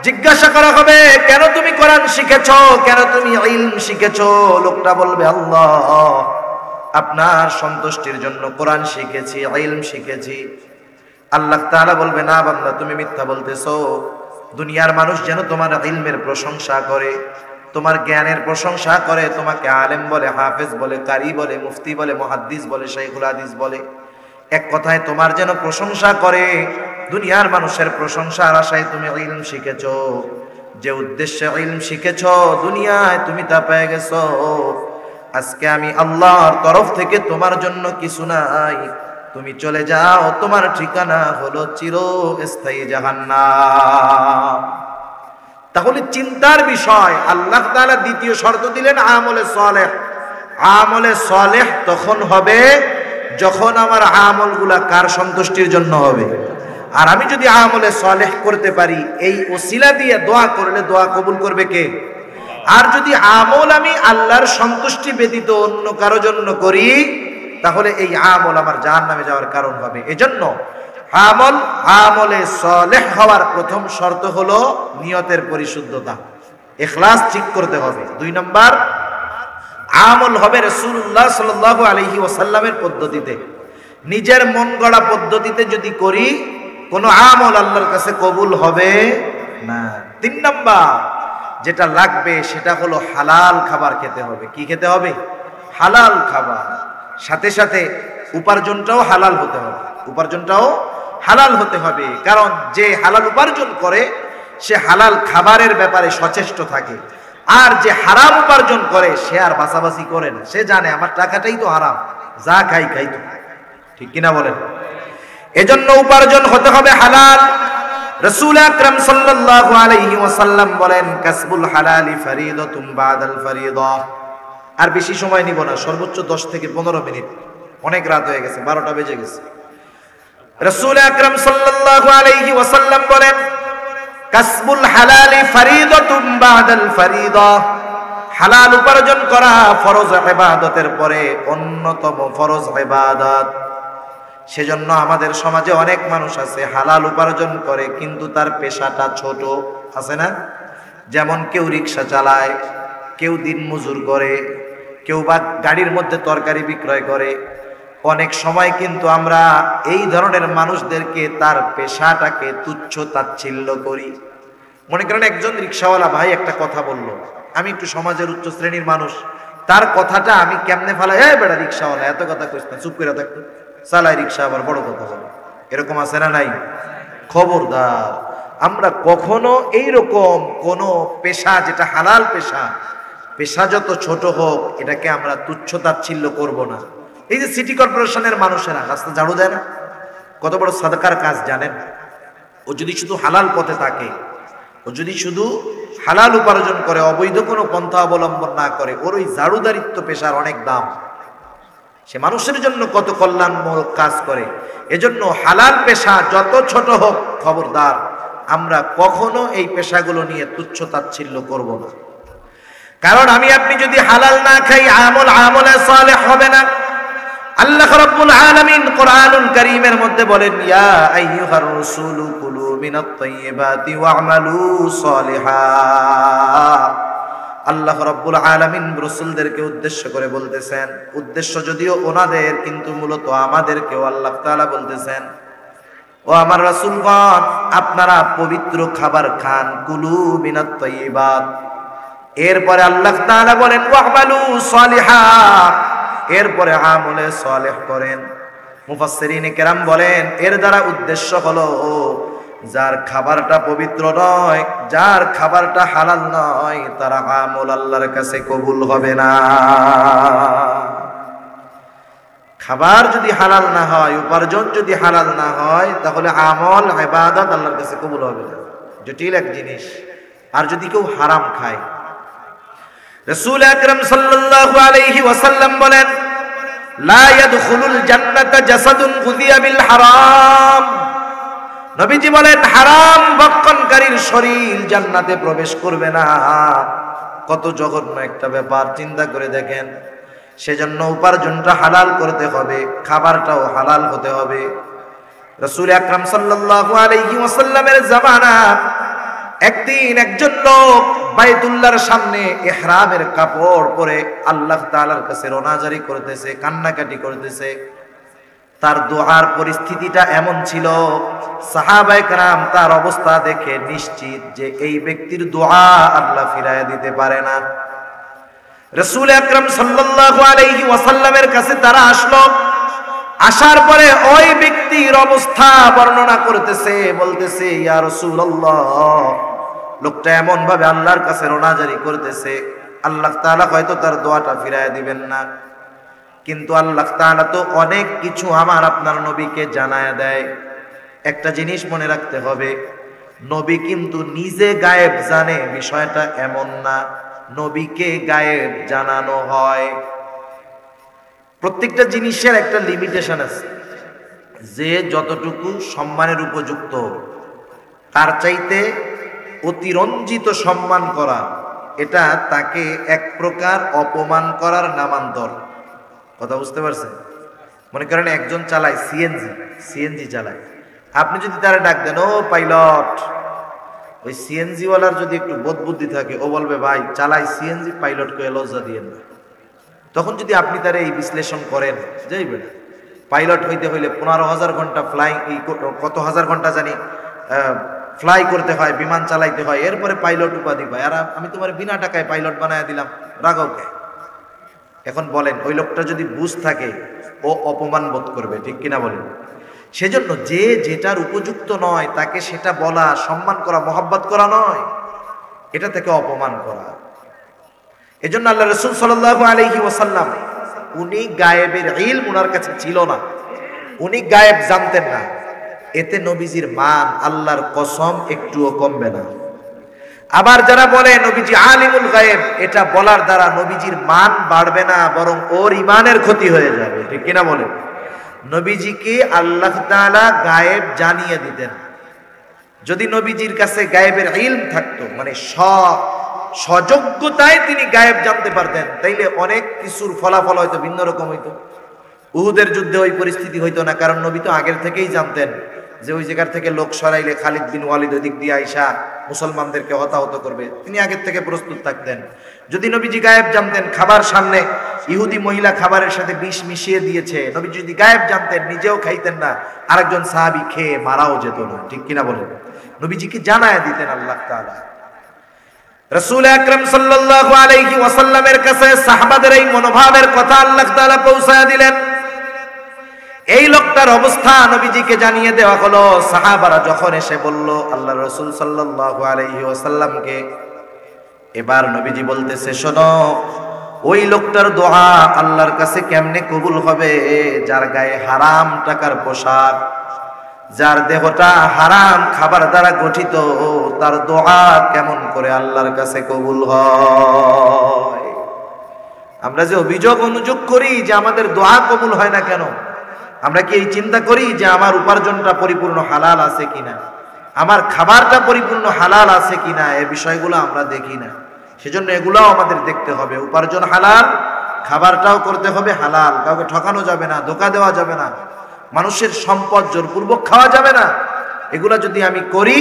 জিজ্ঞাসা করা হবে, কেন তুমি কোরআন শিখেছো, কেন তুমি ইলম শিখেছো? লোকটা বলবে, আল্লাহ, আপনার সন্তুষ্টির জন্য কোরআন শিখেছি, ইলম শিখেছি। আল্লাহ তাআলা বলবে, না বান্দা, তুমি মিথ্যা বলতেছো। দুনিয়ার মানুষ যেন তোমার ইলমের প্রশংসা করে, তোমার জ্ঞানের প্রশংসা করে, তোমাকে আলেম বলে, হাফেজ বলে, কারি বলে, মুফতি বলে, মুহাদ্দিস বলে, শাইখুল হাদিস বলে। এক কথায় তোমার যেন প্রশংসা করে। দুনিয়ার মানুষের প্রশংসার আশায় তুমি ইলম শিখেছো। যে উদ্দেশ্যে ইলম শিখেছো, দুনিয়ায় তুমি তা পেয়ে গেছো। আজকে আমি আল্লাহর তরফ থেকে তোমার জন্য কিছু নাই, তুমি চলে যাও, তোমার ঠিকানা হলো চিরস্থায়ী জাহান্নাম। তাহলে চিন্তার বিষয়, আল্লাহ তাআলা দ্বিতীয় শর্ত দিলেন আমলে সালেহ। আমলে সালেহ তখন হবে যখন আমার আমলগুলা কার সন্তুষ্টির জন্য হবে। আর আমি যদি আমলে সালেহ করতে পারি, এই ওসিলা দিয়ে দোয়া করলে দোয়া কবুল করবে কে? আর যদি আমল আমি আল্লাহর সন্তুষ্টি ব্যতীত অন্য কারো জন্য করি, তাহলে এই আমল আমার জাহান্নামে যাওয়ার কারণ হবে। এজন্য আমলে সালেহ হওয়ার প্রথম শর্ত হলো নিয়তের পরিশুদ্ধতা, ইখলাস ঠিক করতে হবে। 2 নম্বর, আমল হবে রাসূলুল্লাহ সাল্লাল্লাহু আলাইহি ওয়াসাল্লামের পদ্ধতিতে। নিজের মন গড়া পদ্ধতিতে যদি করি, কোনো আমল আল্লাহর কাছে কবুল হবে না। 3 নম্বর যেটা লাগবে সেটা হলো হালাল খাবার খেতে হবে। কি খেতে হবে? হালাল খাবার। সাথে সাথে উপার্জনটাও হালাল হতে হবে, উপার্জনটাও হালাল হতে হবে। কারণ যে হালাল উপার্জন করে সে হালাল খাবারের ব্যাপারে সচেষ্ট থাকে। আর যে হারাম উপার্জন করে সে আর বাছাবাছি করে না, সে জানে আমার টাকাটাই তো হারাম, যা খাই খাই তো। ঠিক কিনা বলেন? এজন্য উপার্জন হতে হবে হালাল। রাসূল আকরাম সাল্লাল্লাহু আলাইহি ওয়াসাল্লাম বলেন, কাসবুল হালালি ফরিদাতুম বাদাল ফরিদা। আর বেশি সময় নিব না, সর্বোচ্চ 10 থেকে 15 মিনিট, অনেক রাত হয়ে গেছে, 12টা বেজে গেছে। রাসূল আকরাম সাল্লাল্লাহু আলাইহি ওয়াসাল্লাম বলেন, কাসবুল হালালি ফরিদাতুম বাদাল ফরিদা। হালাল উপার্জন করা ফরজ ইবাদতের পরে অন্যতম ফরজ ইবাদত। সেজন্য আমাদের সমাজে অনেক মানুষ আছে হালাল উপার্জন করে কিন্তু তার পেশাটা ছোট, আছে না? যেমন কেউ রিকশা চালায়, কেউ দিন মজুর করে, কেউ বা গাড়ির মধ্যে তরকারি বিক্রয় করে। অনেক সময় কিন্তু আমরা এই ধরনের মানুষদেরকে তার পেশাটাকে তুচ্ছ তাচ্ছিল্য করি। মনে করেন একজন রিকশাওয়ালা ভাই একটা কথা বলল, আমি একটু সমাজের উচ্চ শ্রেণীর মানুষ, তার কথাটা আমি কেমনে ফেলাই, এই বেটা রিকশাওয়ালা এত কথা কইস না, চুপ করে থাকতো, চালাই রিকশা আবার বড় কথা বলে। এরকম আছে না নাই? খবরদার, আমরা কখনো এইরকম কোন পেশা যেটা হালাল পেশা, পেশা যত ছোট হোক এটাকে আমরা তুচ্ছ তাচ্ছিল্য করব না। এই যে সিটি কর্পোরেশনের মানুষেরা রাস্তা ঝাড়ু দেয় না, কত বড় সাদকার কাজ জানেন? ও যদি শুধু হালাল পথে থাকে, ও যদি শুধু হালাল উপার্জন করে, অবৈধ কোনো পন্থা অবলম্বন না করে, ওর ওই ঝাড়ুদারিত্ব পেশার অনেক দাম। সে মানুষের জন্য কত কল্যাণমূলক কাজ করে। এজন্য হালাল পেশা যত ছোট হোক, খবরদার আমরা কখনো এই পেশাগুলো নিয়ে তুচ্ছ তাচ্ছিল্য করব না। কারণ আমি আপনি যদি হালাল না খাই, আমলে সালেহ হবে না। আল্লাহ রাব্বুল আলামিন কোরআনুল কারীমের মধ্যে বলেন, ইয়া আইয়ুহার রাসূলু কুলু মিনাত তাইয়্যিবাতি ওয়া'মালু সালিহা। আল্লাহ রাব্বুল আলামিন রাসূলদেরকে উদ্দেশ্য করে বলতেছেন, উদ্দেশ্য যদিও ওনাদের, কিন্তু মূলত আমাদেরকেও আল্লাহ তাআলা বলতেছেন, ও আমার রাসূলগণ, আপনারা পবিত্র খাবার খান, কুলু মিনাত তাইয়্যিবাত। এরপরে আল্লাহ তাআলা বলেন ওয়া'মালু সালিহা, এরপরে আমলে সালেহ করেন। মুফাসসিরিনে কেরাম বলেন এর দ্বারা উদ্দেশ্য হলো যার খাবারটা পবিত্র নয়, যার খাবারটা হালাল নয়, তার আমল আল্লাহর কাছে কবুল হবে না। খাবার যদি হালাল না হয়, উপার্জন যদি হালাল না হয়, তাহলে আমল ইবাদত আল্লাহর কাছে কবুল হবে না। জটিল এক জিনিস। আর যদি কেউ হারাম খায়, রাসূল আকরাম সাল্লাল্লাহু আলাইহি ওয়াসাল্লাম বলেন, লা ইয়াদখুলুল জান্নাতা জাসাদুন গুযিয়া বিল হারাম। নবীজি বলেন, হারাম ভক্ষণকারীর শরীর জান্নাতে প্রবেশ করবে না। কত জঘন্য একটা ব্যাপার, চিন্তা করে দেখেন। সেজন্য উপার্জনটা হালাল করতে হবে, খাবারটাও হালাল হতে হবে। রাসূল আকরাম সাল্লাল্লাহু আলাইহি ওয়াসাল্লামের জামানা একদিন একজন লোক বাইতুল্লাহর সামনে ইহরামের কাপড় পরে আল্লাহ তাআলার কাছে রোনাজারি করতেছে, কান্নাকাটি করতেছে। তার দোয়ার পরিস্থিতিটা এমন ছিল, সাহাবায়ে কেরাম তার অবস্থা দেখে নিশ্চিত যে এই ব্যক্তির দোয়া আল্লাহ ফিরাইয়া দিতে পারে না। রাসূল আকরাম সাল্লাল্লাহু আলাইহি ওয়াসাল্লামের কাছে তারা আসলো। আসার পরে ওই ব্যক্তির অবস্থা বর্ণনা করতেছে, বলতেছে, ইয়া রাসূলুল্লাহ, লোকটা এমন ভাবে আল্লাহর কাছে রোনাজারি করতেছে, আল্লাহ তাআলা হয়তো তার দোয়াটা ফিরাইয়া দিবেন না। কিন্তু আল্লাহ তাআলা তো অনেক কিছু আমার আপনার নবীকে জানায়া দেয়। একটা জিনিস মনে রাখতে হবে, নবী কিন্তু নিজে গায়েব জানে, বিষয়টা এমন না। নবীকে গায়েব জানানো হয়। প্রত্যেকটা জিনিসের একটা লিমিটেশন আছে, যে যতটুকু সম্মানের উপযুক্ত তার চাইতে অতিরঞ্জিত সম্মান করা, এটা তাকে এক প্রকার অপমান করার নামান্তর। কথা বুঝতে পারছেন? মনে করেন একজন চালায় সিএনজি চালায়, আপনি যদি তারা ডাক দেন, ও পাইলট, ওই সিএনজি ওয়ালার যদি একটু বোধ বুদ্ধি থাকে, ও বলবে ভাই চালাই সিএনজি, পাইলটকে লজ্জা দিয়েন না। তখন যদি আপনি তারা এই বিশ্লেষণ করেন, যাইবে পাইলট হইতে হইলে 15,000 ঘন্টা ফ্লাইং, কত হাজার ঘন্টা জানি ফ্লাই করতে হয়, বিমান চালাইতে হয়, এরপরে পাইলট উপাধি পায়, আর আমি তোমার বিনা টাকায় পাইলট বানায় দিলাম, রাগাওকে। এখন বলেন ওই লোকটা যদি বুঝ থাকে, ও অপমান বোধ করবে, ঠিক কিনা বলেন? সেজন্য যে যেটার উপযুক্ত নয় তাকে সেটা বলা, সম্মান করা, মহব্বত করা নয়, এটা থেকে অপমান করা। এজন্য আল্লাহ রাসূল সাল্লাল্লাহু আলাইহি ওয়াসাল্লাম, উনি গায়েবের ইলম উনার কাছে ছিল না, উনি গায়েব জানতেন না। এতে নবীজির মান আল্লাহর কসম একটুও কমবে না। আবার যারা বলে নবীজি আলিমুল গায়েব, এটা বলার দ্বারা নবীজির মান বাড়বে না, বরং ওর ইমানের ক্ষতি হয়ে যাবে, ঠিক কিনা বলেন? নবীজিকে আল্লাহ তাআলা গায়েব জানিয়ে দিতেন। যদি নবীজির কাছে গায়েবের ইলম থাকতো, মানে সযোগ্যতায় তিনি গায়েব জানতে পারতেন, তাইলে অনেক কিছুর ফলাফল হয়তো ভিন্ন রকম হইতো। উহুদের যুদ্ধে ওই পরিস্থিতি হইতো না, কারণ নবী তো আগের থেকেই জানতেন যে ওই জায়গার থেকে লোক সরাইলে খালিদ বিন ওয়ালিদ ওই দিক দিয়ে আইসা মুসলমানদেরকে হতাহত করবে, তিনি আগের থেকে প্রস্তুত থাকতেন। যদি নবীজি গায়েব জানতেন, খাবার সামনে ইহুদি মহিলা খাবারের সাথে বিষ মিশিয়ে দিয়েছে, নবী যদি গায়েব জানতেন, নিজেও খাইতেন না, আরেকজন সাহাবী খেয়ে মারাও যেত না, ঠিক কিনা বলেন? নবীজিকে জানায় দিতেন আল্লাহ তাআলা। রাসূল আকরাম সাল্লাল্লাহু আলাইহি ওয়াসাল্লামের কাছে সাহাবাদের এই মনোভাবের কথা আল্লাহ তাআলা পৌঁছায়া দিলেন। এই লোকটার অবস্থা নবীজিকে জানিয়ে দেওয়া হলো। সাহাবারা যখন এসে বলল আল্লাহ রাসূল সাল্লাল্লাহু আলাইহি ওয়াসাল্লামকে, এবার নবীজি বলতেছে, শোনো, ওই লোকটার দোয়া আল্লাহর কাছে কেমনে কবুল হবে? যার গায়ে হারাম টাকার পোশাক, যার দেহটা হারাম খাবার দ্বারা গঠিত, তার দোয়া কেমন করে আল্লাহর কাছে কবুল হয়? আমরা যে অভিযোগ অনুযোগ করি যে আমাদের দোয়া কবুল হয় না কেন, আমরা কি এই চিন্তা করি যে আমার উপার্জনটা পরিপূর্ণ হালাল আছে কিনা, আমার খাবারটা পরিপূর্ণ হালাল আছে কিনা? এই বিষয়গুলো আমরা দেখি না। সেজন্য এগুলাও আমাদের দেখতে হবে। উপার্জন হালাল, খাবারটাও করতে হবে হালাল, কাউকে ঠকানো যাবে না, ধোঁকা দেওয়া যাবে না, মানুষের সম্পদ জোরপূর্বক খাওয়া যাবে না। এগুলা যদি আমি করি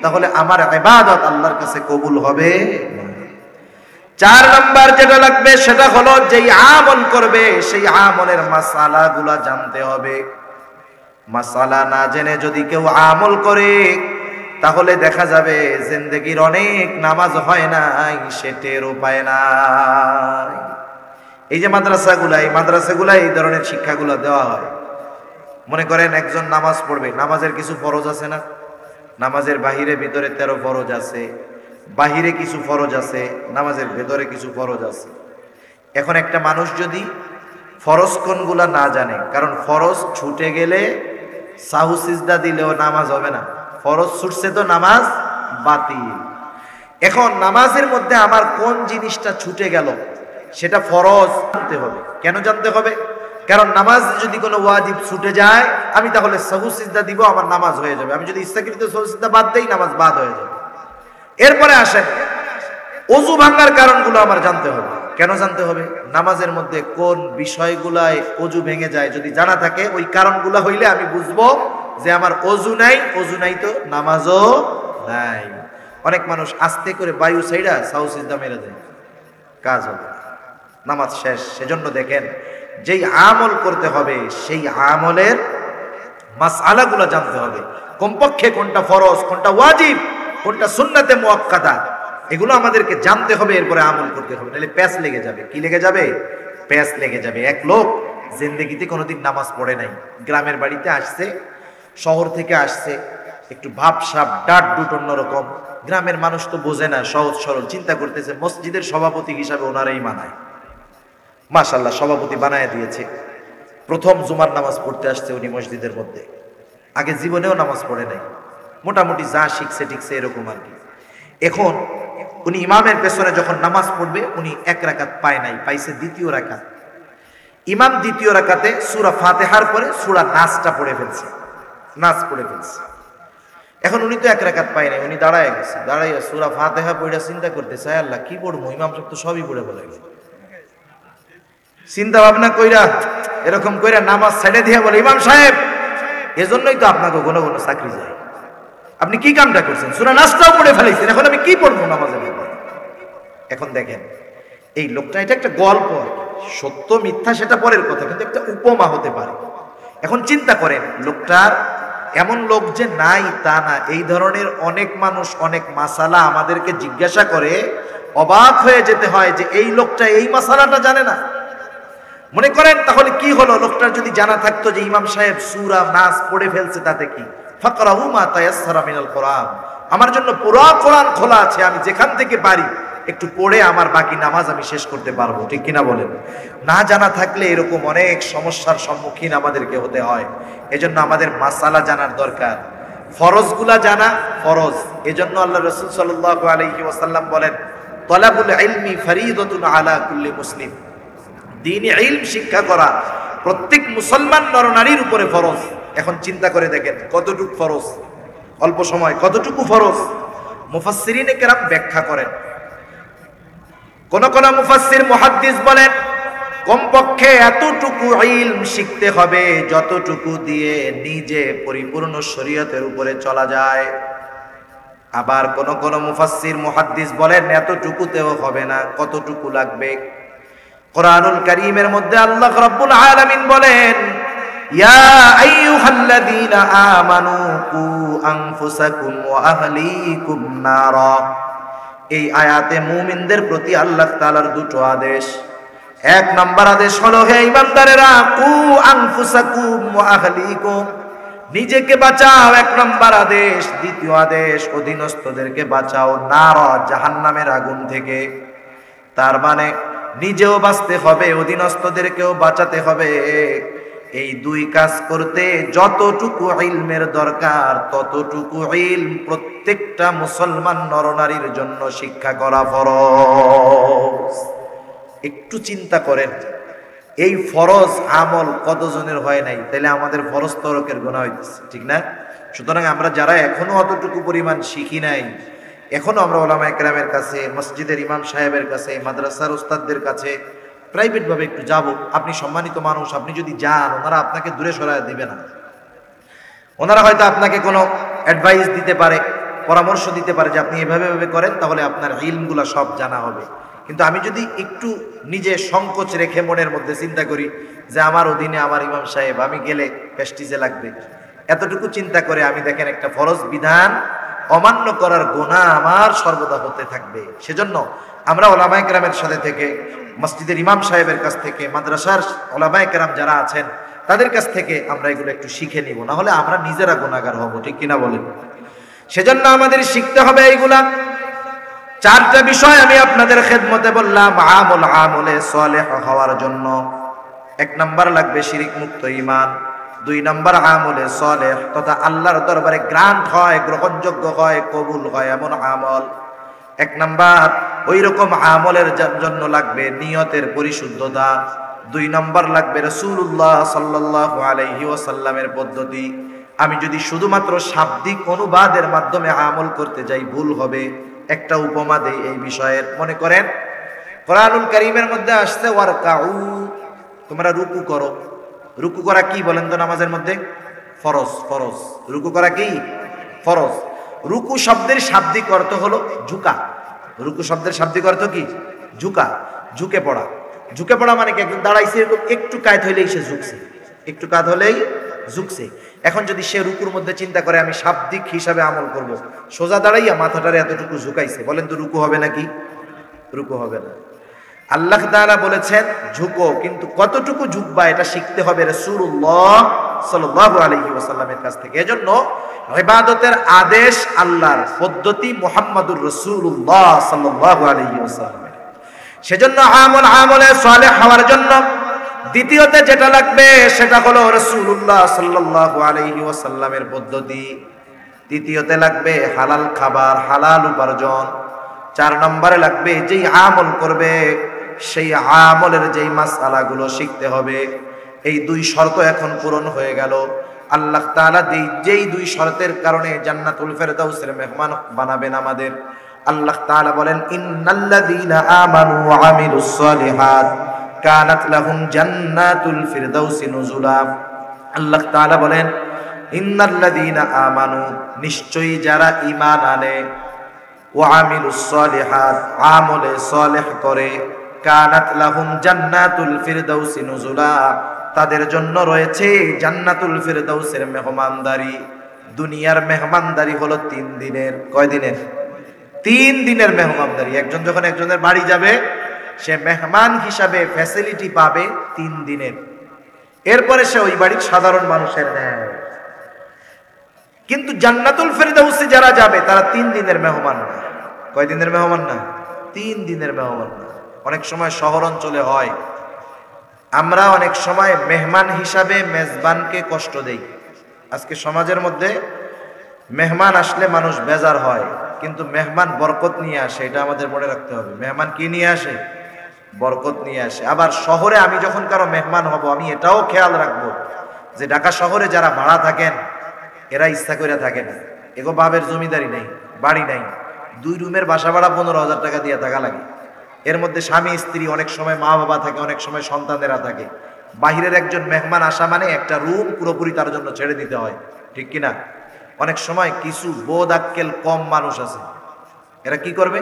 তাহলে আমার ইবাদত আল্লাহর কাছে কবুল হবে। 4 নাম্বার যেটা লাগবে সেটা হলো, যেই আমল করবে সেই আমলের মাসালাগুলা জানতে হবে। মাসালা না জেনে যদি কেউ আমল করে তাহলে দেখা যাবে জিন্দেগির অনেক নামাজ হয় নাই, সে টেরও পায় নাই। এই যে মাদ্রাসাগুলাই এই ধরনের শিক্ষাগুলো দেওয়া হয়। মনে করেন একজন নামাজ পড়বে, নামাজের কিছু ফরজ আছে না, নামাজের বাহিরে ভিতরে 13 ফরজ আছে, বাহিরে কিছু ফরজ আছে, নামাজের ভেতরে কিছু ফরজ আছে। এখন একটা মানুষ যদি ফরজ কোনগুলা না জানে, কারণ ফরজ ছুটে গেলে সাহু সিজদা দিলেও নামাজ হবে না, ফরজ ছুটছে তো নামাজ বাতিল। এখন নামাজের মধ্যে আমার কোন জিনিসটা ছুটে গেল সেটা ফরজ জানতে হবে। কেন জানতে হবে? কারণ নামাজ যদি কোনো ওয়াজিব ছুটে যায়, আমি তাহলে সাহু সিজদা দিব, আমার নামাজ হয়ে যাবে। আমি যদি ইচ্ছাকৃত সাহু সিজদা বাদ দেই, নামাজ বাদ হয়ে যাবে। এরপরে আসেন, ওযু ভাঙার কারণগুলো আমার জানতে হবে। কেন জানতে হবে? নামাজের মধ্যে কোন বিষয়গুলায় ওযু ভেঙে যায় যদি জানা থাকে, ওই কারণগুলো হইলে আমি বুঝবো যে আমার ওযু নাই তো নামাজও নাই। অনেক মানুষ আস্তে করে বায়ু সাইডা সাহু সিজদা মেরে দেয়, কাজ হবে না, নামাজ শেষ। সেজন্য দেখেন, যেই আমল করতে হবে সেই আমলের মাসআলাগুলো জানতে হবে। কমপক্ষে কোনটা ফরজ, কোনটা ওয়াজিব, কোনটা সুন্নাতে মুআক্কাদা, এগুলো আমাদেরকে জানতে হবে, এরপরে আমল করতে হবে। নাহলে প্যাচ লেগে যাবে। কি লেগে যাবে? প্যাচ লেগে যাবে। এক লোক জিন্দেগিতে কোনোদিন নামাজ পড়ে নাই, গ্রামের বাড়িতে আসছে, শহর থেকে আসছে, একটু ভাবসাব ডাট ডুট অন্যরকম। গ্রামের মানুষ তো বোঝে না, সহজ সরল চিন্তা করতেছে মসজিদের সভাপতি হিসাবে ওনারাই মানায়। মাশাআল্লাহ, সভাপতি বানায় দিয়েছে। প্রথম জুমার নামাজ পড়তে আসছে উনি মসজিদের মধ্যে, আগে জীবনেও নামাজ পড়ে নাই, মোটামুটি যা শিখছে টিকছে এরকম আর কি। এখন উনি ইমামের পেছনে যখন নামাজ পড়বে, উনি 1 রাকাত পায় নাই, পাইছে 2য় রাকাত। ইমাম দ্বিতীয় রাকাতে সূরা ফাতিহার পরে সূরা নাসটা পড়ে ফেলছে, নাস পড়ে ফেলছে। এখন উনি তো এক রাকাত পায় নাই, উনি দাঁড়ায় গেছে, দাঁড়াইয়া সূরা ফাতিহা পড়ে চিন্তা করতেছে, আল্লাহ কি পড়বো, ইমাম সাহেব তো সবই পড়ে বলে। চিন্তা ভাবনা কইরা এরকম কইরা নামাজ ছেড়ে দিয়ে বলে, ইমাম সাহেব এজন্যই তো আপনাকে ঘন ঘন চাকরি যায়, আপনি কি কামটা করছেন, সূরা নাসটাও পড়ে ফেলেছেন, এখন আমি কি পড়বো নামাজে? এখন দেখেন এই লোকটা, এটা একটা গল্প, সত্য মিথ্যা সেটা পরের কথা, কিন্তু একটা উপমা হতে পারে। এখন চিন্তা করেন, লোকটার এমন লোক যে নাই তা না, এই ধরনের অনেক মানুষ অনেক মাসালা আমাদেরকে জিজ্ঞাসা করে, অবাক হয়ে যেতে হয় যে এই লোকটা এই মাসালাটা জানে না। মনে করেন তাহলে কি হলো, লোকটার যদি জানা থাকতো যে ইমাম সাহেব সূরা নাস পড়ে ফেলছে, তাতে কি, ফাকরাহু মা তায়াসসারা মিনাল কোরআন, আমার জন্য পুরো কোরআন খোলা আছে, আমি যেখান থেকে পারি একটু পড়ে আমার বাকি নামাজ আমি শেষ করতে পারবো, ঠিক কিনা বলেন? না জানা থাকলে এরকম অনেক সমস্যার সম্মুখীন আমাদেরকে হতে হয়। এজন্য আমাদের মাসালা জানার দরকার, ফরজগুলা জানা ফরজ। এজন্য আল্লাহ রাসূল সাল্লাল্লাহু আলাইহি ওয়াসাল্লাম বলেন, তলাবুল ইলমি ফরিদাতুন আলা কুল্লি মুসলিম, দ্বীনি ইলম শিক্ষা করা প্রত্যেক মুসলমান নরনারীর উপরে ফরজ। এখন চিন্তা করে দেখেন কতটুকু ফরজ, অল্প সময় কতটুকু ফরজ। মুফাসসিরিনে কেরাম ব্যাখ্যা করেন, কোন কোন মুফাসসির মুহাদ্দিস বলেন কমপক্ষে এতটুকু ইলম শিখতে হবে যতটুকু দিয়ে নিজে পরিপূর্ণ শরীয়তের উপরে চলা যায়। আবার কোন কোন মুফাসসির মুহাদ্দিস বলেন এতটুকুতেও হবে না, কতটুকু লাগবে। কোরআনুল কারীমের মধ্যে আল্লাহ রাব্বুল আলামিন বলেন, ইয়া আইয়ুহাল্লাযীনা আমানু কু আনফুসাকুম ওয়া আহলিকুম নারা। এই আয়াতে মুমিনদের প্রতি আল্লাহ তাআলার দুটো আদেশ। এক নাম্বার আদেশ হলো, হে ঈমানদারেরা, কু আনফুসাকুম ওয়া আহলিকুম, নিজেকে বাঁচাও, এক নাম্বার আদেশ। দ্বিতীয় আদেশ, অধীনস্থদেরকে বাঁচাও নারা, জাহান্নামের আগুন থেকে। তার মানে নিজেও বাঁচতে হবে, অধীনস্থদেরকেও বাঁচাতে হবে। এই দুই কাজ করতে যতটুকু ইলমের দরকার ততটুকু ইলম প্রত্যেকটা মুসলমান নরনারীর জন্য শিক্ষা করা ফরজ। একটু চিন্তা করেন, এই ফরজ আমল কতজনের হয় নাই, তাহলে আমাদের ফরজ তরকের গুনাহ হইতেছে, ঠিক না? সুতরাং আমরা যারা এখনো অতটুকু পরিমাণ শিখি নাই, এখনো আমরা ওলামায়ে কেরামের কাছে, মসজিদের ইমাম সাহেবের কাছে, মাদ্রাসার উস্তাদদের কাছে প্রাইভেট ভাবে একটু যাব। আপনি সম্মানিত মানুষ, আপনি যদি যান, ওনারা আপনাকে দূরে সরায় দিবে না। ওনারা হয়তো আপনাকে কোনো অ্যাডভাইস দিতে পারে, পরামর্শ দিতে পারে যে আপনি এভাবে এভাবে করেন, তাহলে আপনার ইলমগুলো সব জানা হবে। কিন্তু আমি যদি একটু নিজে সংকোচ রেখে মনের মধ্যে চিন্তা করি যে আমার অধীনে আমার ইমাম সাহেব, আমি গেলে প্রেস্টিজে লাগবে, এতটুকু চিন্তা করে আমি দেখেন একটা ফরজ বিধান অমান্য করার গুনাহ আমার সর্বদা হতে থাকবে। সেজন্য আমরা ওলামায়ে কেরামের সাথে থেকে, মসজিদের ইমাম সাহেবের কাছ থেকে, মাদ্রাসার ওলামায়ে কেরাম যারা আছেন তাদের কাছ থেকে আমরা এগুলো একটু শিখে নিব, না হলে আমরা নিজেরা গুনাহগার হব, ঠিক কিনা বলেন? সেজন্য আমাদের শিখতে হবে এইগুলা। চারটা বিষয় আমি আপনাদের খেদমতে বললাম আমলে সালেহ হওয়ার জন্য। এক নাম্বার লাগবে শিরিক মুক্ত ঈমান, দুই নাম্বার আমলে সালেহ তথা আল্লাহর দরবারে গ্রান্ট হয়, গ্রহণযোগ্য হয়, কবুল হয় এমন আমল। এক নাম্বার ওই রকম আমলের জন্য লাগবে নিয়তের পরিশুদ্ধতা। দুই নাম্বার লাগবে রাসূলুল্লাহ সাল্লাল্লাহু আলাইহি ওয়াসাল্লামের পদ্ধতি। আমি যদি শুধুমাত্র শাব্দিক অনুবাদের মাধ্যমে আমল করতে যাই ভুল হবে। একটা উপমা দেই এই বিষয়ের। মনে করেন কোরআনুল কারীমের মধ্যে আসছে ওয়ারকাউ, তোমরা রুকু করো। রুকু করা কি বলেন তো নামাজের মধ্যে? ফরজ। ফরজ রুকু করা কি? ফরজ। রুকু শব্দের শাব্দিক অর্থ হলো ঝুঁকা। রুকু শব্দের শাব্দিক অর্থ কি? ঝুঁকা, ঝুঁকে পড়া। ঝুঁকে পড়া মানে কি? একদম দাঁড়াইছে, এরকম একটু কাত হইলেই সে ঝুঁকছে, একটু কাত হলেই ঝুঁকছে। এখন যদি সে রুকুর মধ্যে চিন্তা করে আমি শাব্দিক হিসাবে আমল করব, সোজা দাঁড়াইয়া মাথাটারে এতটুকু ঝুঁকাইছে, বলেন তো রুকু হবে নাকি? রুকু হবে না। আল্লাহ তাআলা বলেছেন ঝুঁকো, কিন্তু কতটুকু ঝুঁকবা এটা শিখতে হবে রাসূলুল্লাহ সাল্লাল্লাহু আলাইহি ওয়াসাল্লামের কাছ থেকে। এজন্য ইবাদতের আদেশ আল্লাহর, পদ্ধতি মুহাম্মাদুর রাসূলুল্লাহ সাল্লাল্লাহু আলাইহি ওয়াসাল্লাম। সেজন্য আমলে সালেহ হওয়ার জন্য দ্বিতীয়তে যেটা লাগবে সেটা হলো রাসূলুল্লাহ সাল্লাল্লাহু আলাইহি ওয়াসাল্লামের পদ্ধতি। তৃতীয়তে লাগবে হালাল খাবার, হালাল উপার্জন। চার নম্বরে লাগবে যেই আমল করবে সেই আমলের যেই মাসআলাগুলো শিখতে হবে। এই দুই শর্ত এখন পূরণ হয়ে গেল। আল্লাহ তাআলা যেই দুই শর্তের কারণে জান্নাতুল ফেরদাউসের মেহমান বানাবেন আমাদের। আল্লাহ তাআলা বলেন, ইন্নাল্লাযীনা আমানু ওয়া আমিলুস সালিহাত কানাত লাহুম জান্নাতুল ফিরদাউসি নুজুলা। আল্লাহ তাআলা বলেন, ইন্নাল্লাযীনা আমানু, নিশ্চয়ই যারা ঈমান আনে, ওয়া আমিলুস সালিহাত, আমলে সালেহ করে, কানাত লাহুম জান্নাতুল ফিরদাউসি নুজুলা, তাদের জন্য রয়েছে জান্নাতুল ফিরদাউসের মেহমানদারি। দুনিয়ার মেহমানদারি হলো 3 দিনের। কয় দিনের? 3 দিনের মেহমানদারি। একজন যখন একজনের বাড়ি যাবে, সে মেহমান হিসাবে ফ্যাসিলিটি পাবে 3 দিনের। এরপরে সে ওই বাড়ির সাধারণ মানুষের নেয়। কিন্তু জান্নাতুল ফিরদাউসে যারা যাবে তারা 3 দিনের মেহমান না। কয় দিনের মেহমান না? 3 দিনের মেহমান না। অনেক সময় শহর অঞ্চলে হয়, আমরা অনেক সময় মেহমান হিসাবে মেজবানকে কষ্ট দেই। আজকে সমাজের মধ্যে মেহমান আসলে মানুষ বেজার হয়, কিন্তু মেহমান বরকত নিয়ে আসে, এটা আমাদের মনে রাখতে হবে। মেহমান কি নিয়ে আসে? বরকত নিয়ে আসে। আবার শহরে আমি যখন কারো মেহমান হব, আমি এটাও খেয়াল রাখবো যে ঢাকা শহরে যারা ভাড়া থাকেন এরা ইচ্ছা করে থাকে না। এগো বাবের জমিদারি নেই, বাড়ি নাই, 2 রুমের বাসা ভাড়া 15,000 টাকা দিয়ে থাকা লাগে। এর মধ্যে স্বামী স্ত্রী, অনেক সময় মা বাবা থাকে, অনেক সময় সন্তানেরা থাকে। বাহিরের একজন মেহমান আসা মানে একটা রুম পুরোপুরি তার জন্য ছেড়ে দিতে হয়, ঠিক কিনা? অনেক সময় কিছু বোধ আক্কেল কম মানুষ আছে, এরা কি করবে?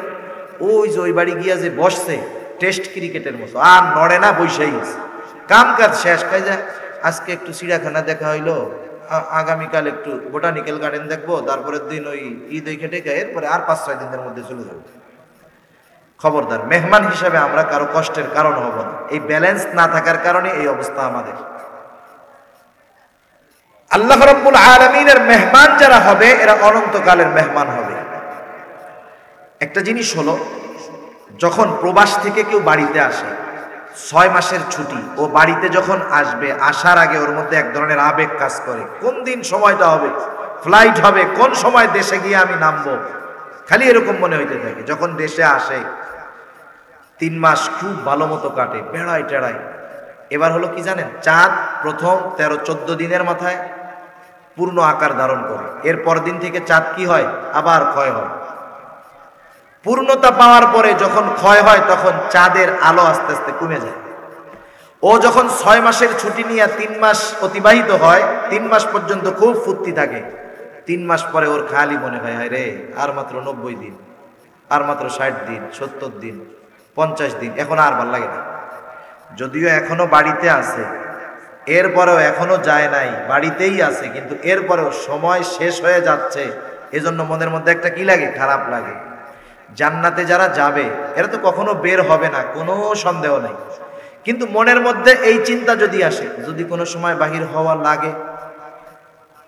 ওই যে ওই বাড়ি গিয়া যে বসছে টেস্ট ক্রিকেটের মতো, আর নড়ে না, বৈশাই কাম কাজ শেষ। খাই যায় আজকে একটু চিড়িয়াখানা দেখা হইলো, আগামীকাল একটু বোটানিক্যাল গার্ডেন দেখবো, তারপরের দিন ওই ঈদ খেটে খাই, এরপরে আর 5-6 দিনের মধ্যে চলে যাবো। খবরদার, মেহমান হিসাবে আমরা কারো কষ্টের কারণ হব না। এই ব্যালেন্স না থাকার কারণে এই অবস্থা আমাদের। আল্লাহ রাব্বুল আলামিনের মেহমান যারা হবে এরা অনন্তকালের মেহমান হবে। একটা জিনিস হলো, যখন প্রবাস থেকে কেউ বাড়িতে আসে, 6 মাসের ছুটি, ও বাড়িতে যখন আসবে, আসার আগে ওর মধ্যে এক ধরনের আবেগ কাজ করে। কোন দিন সময়টা হবে, ফ্লাইট হবে, কোন সময় দেশে গিয়ে আমি নামবো, খালি এরকম মনে হইতে থাকে। যখন দেশে আসে 3 মাস খুব ভালো মতো কাটে, বেড়ায় টেড়ায়। এবার হলো কি জানেন, চাঁদ প্রথম 13-14 দিনের মাথায় পূর্ণ আকার ধারণ করে। এর পর দিন থেকে চাঁদ কি হয়? আবার ক্ষয় হয়। পূর্ণতা পাওয়ার পরে যখন ক্ষয় হয়, তখন চাঁদের আলো আস্তে আস্তে কমে যায়। ও যখন 6 মাসের ছুটি নিয়ে 3 মাস অতিবাহিত হয়, 3 মাস পর্যন্ত খুব ফুর্তি থাকে। 3 মাস পরে ওর খালি মনে হয়, হায় রে, আর মাত্র 90 দিন, আর মাত্র 60 দিন, 70 দিন, 50 দিন, এখন আর ভাল লাগে না। যদিও এখনো বাড়িতে আছে, এরপরেও এখনো যায় নাই, বাড়িতেই আছে, কিন্তু এরপরেও সময় শেষ হয়ে যাচ্ছে। এজন্য মনের মধ্যে একটা কি লাগে? খারাপ লাগে। জান্নাতে যারা যাবে এরা তো কখনো বের হবে না, কোনো সন্দেহ নেই। কিন্তু মনের মধ্যে এই চিন্তা যদি আসে, যদি কোনো সময় বাহির হওয়া লাগে,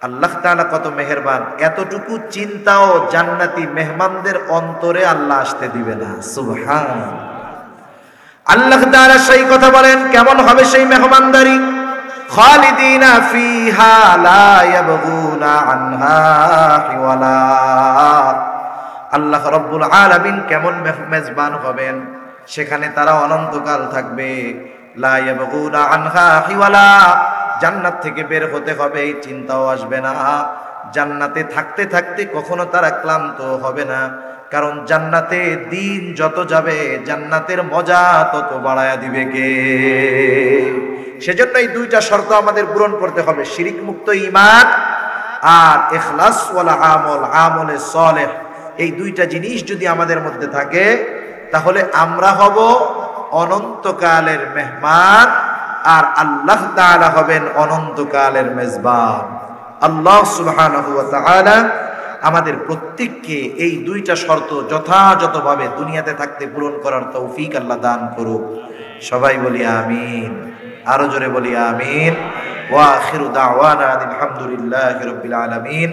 আল্লাহ তাআলা কত মেহেরবান, এতটুকু চিন্তাও জান্নাতি মেহমানদের অন্তরে আল্লাহ আসতে দিবে না। সুবহানাল্লাহ। আল্লাহ তাআলা সেই কথা বলেন, কেমন হবে সেই মেহমানদারি? খালিদিনা ফিহা লা ইয়াবগুনা আনহা হিওয়ালা। আল্লাহ রাব্বুল আলামিন কেমন মেজবান হবেন, সেখানে তারা অনন্তকাল থাকবে। লা ইয়াবগুনা আনহা হিওয়ালা, জান্নাত থেকে বের হতে হবে এই চিন্তাও আসবে না। জান্নাতে থাকতে থাকতে কখনো তারা ক্লান্ত হবে না, কারণ জান্নাতে দিন যত যাবে জান্নাতের মজা তত বাড়ায়া দিবে কে? সেজন্য এই 2টা শর্ত আমাদের পূরণ করতে হবে, শিরিক মুক্ত ঈমান আর ইখলাস ওয়ালা আমল, আমলে সালেহ। এই 2টা জিনিস যদি আমাদের মধ্যে থাকে, তাহলে আমরা হব অনন্তকালের মেহমান, আর আল্লাহ তাআলা হবেন অনন্তকালের মেজবান। আল্লাহ সুবহানাহু ওয়া তাআলা আমাদের প্রত্যেককে এই 2টা শর্ত যথাযথভাবে দুনিয়াতে থাকতে পূরণ করার তৌফিক আল্লাহ দান করুক। সবাই বলি আমিন, আরো জোরে বলি আমিন। ওয়া আখিরু দাওয়ানা আলহামদুলিল্লাহি রাব্বিল আলামিন।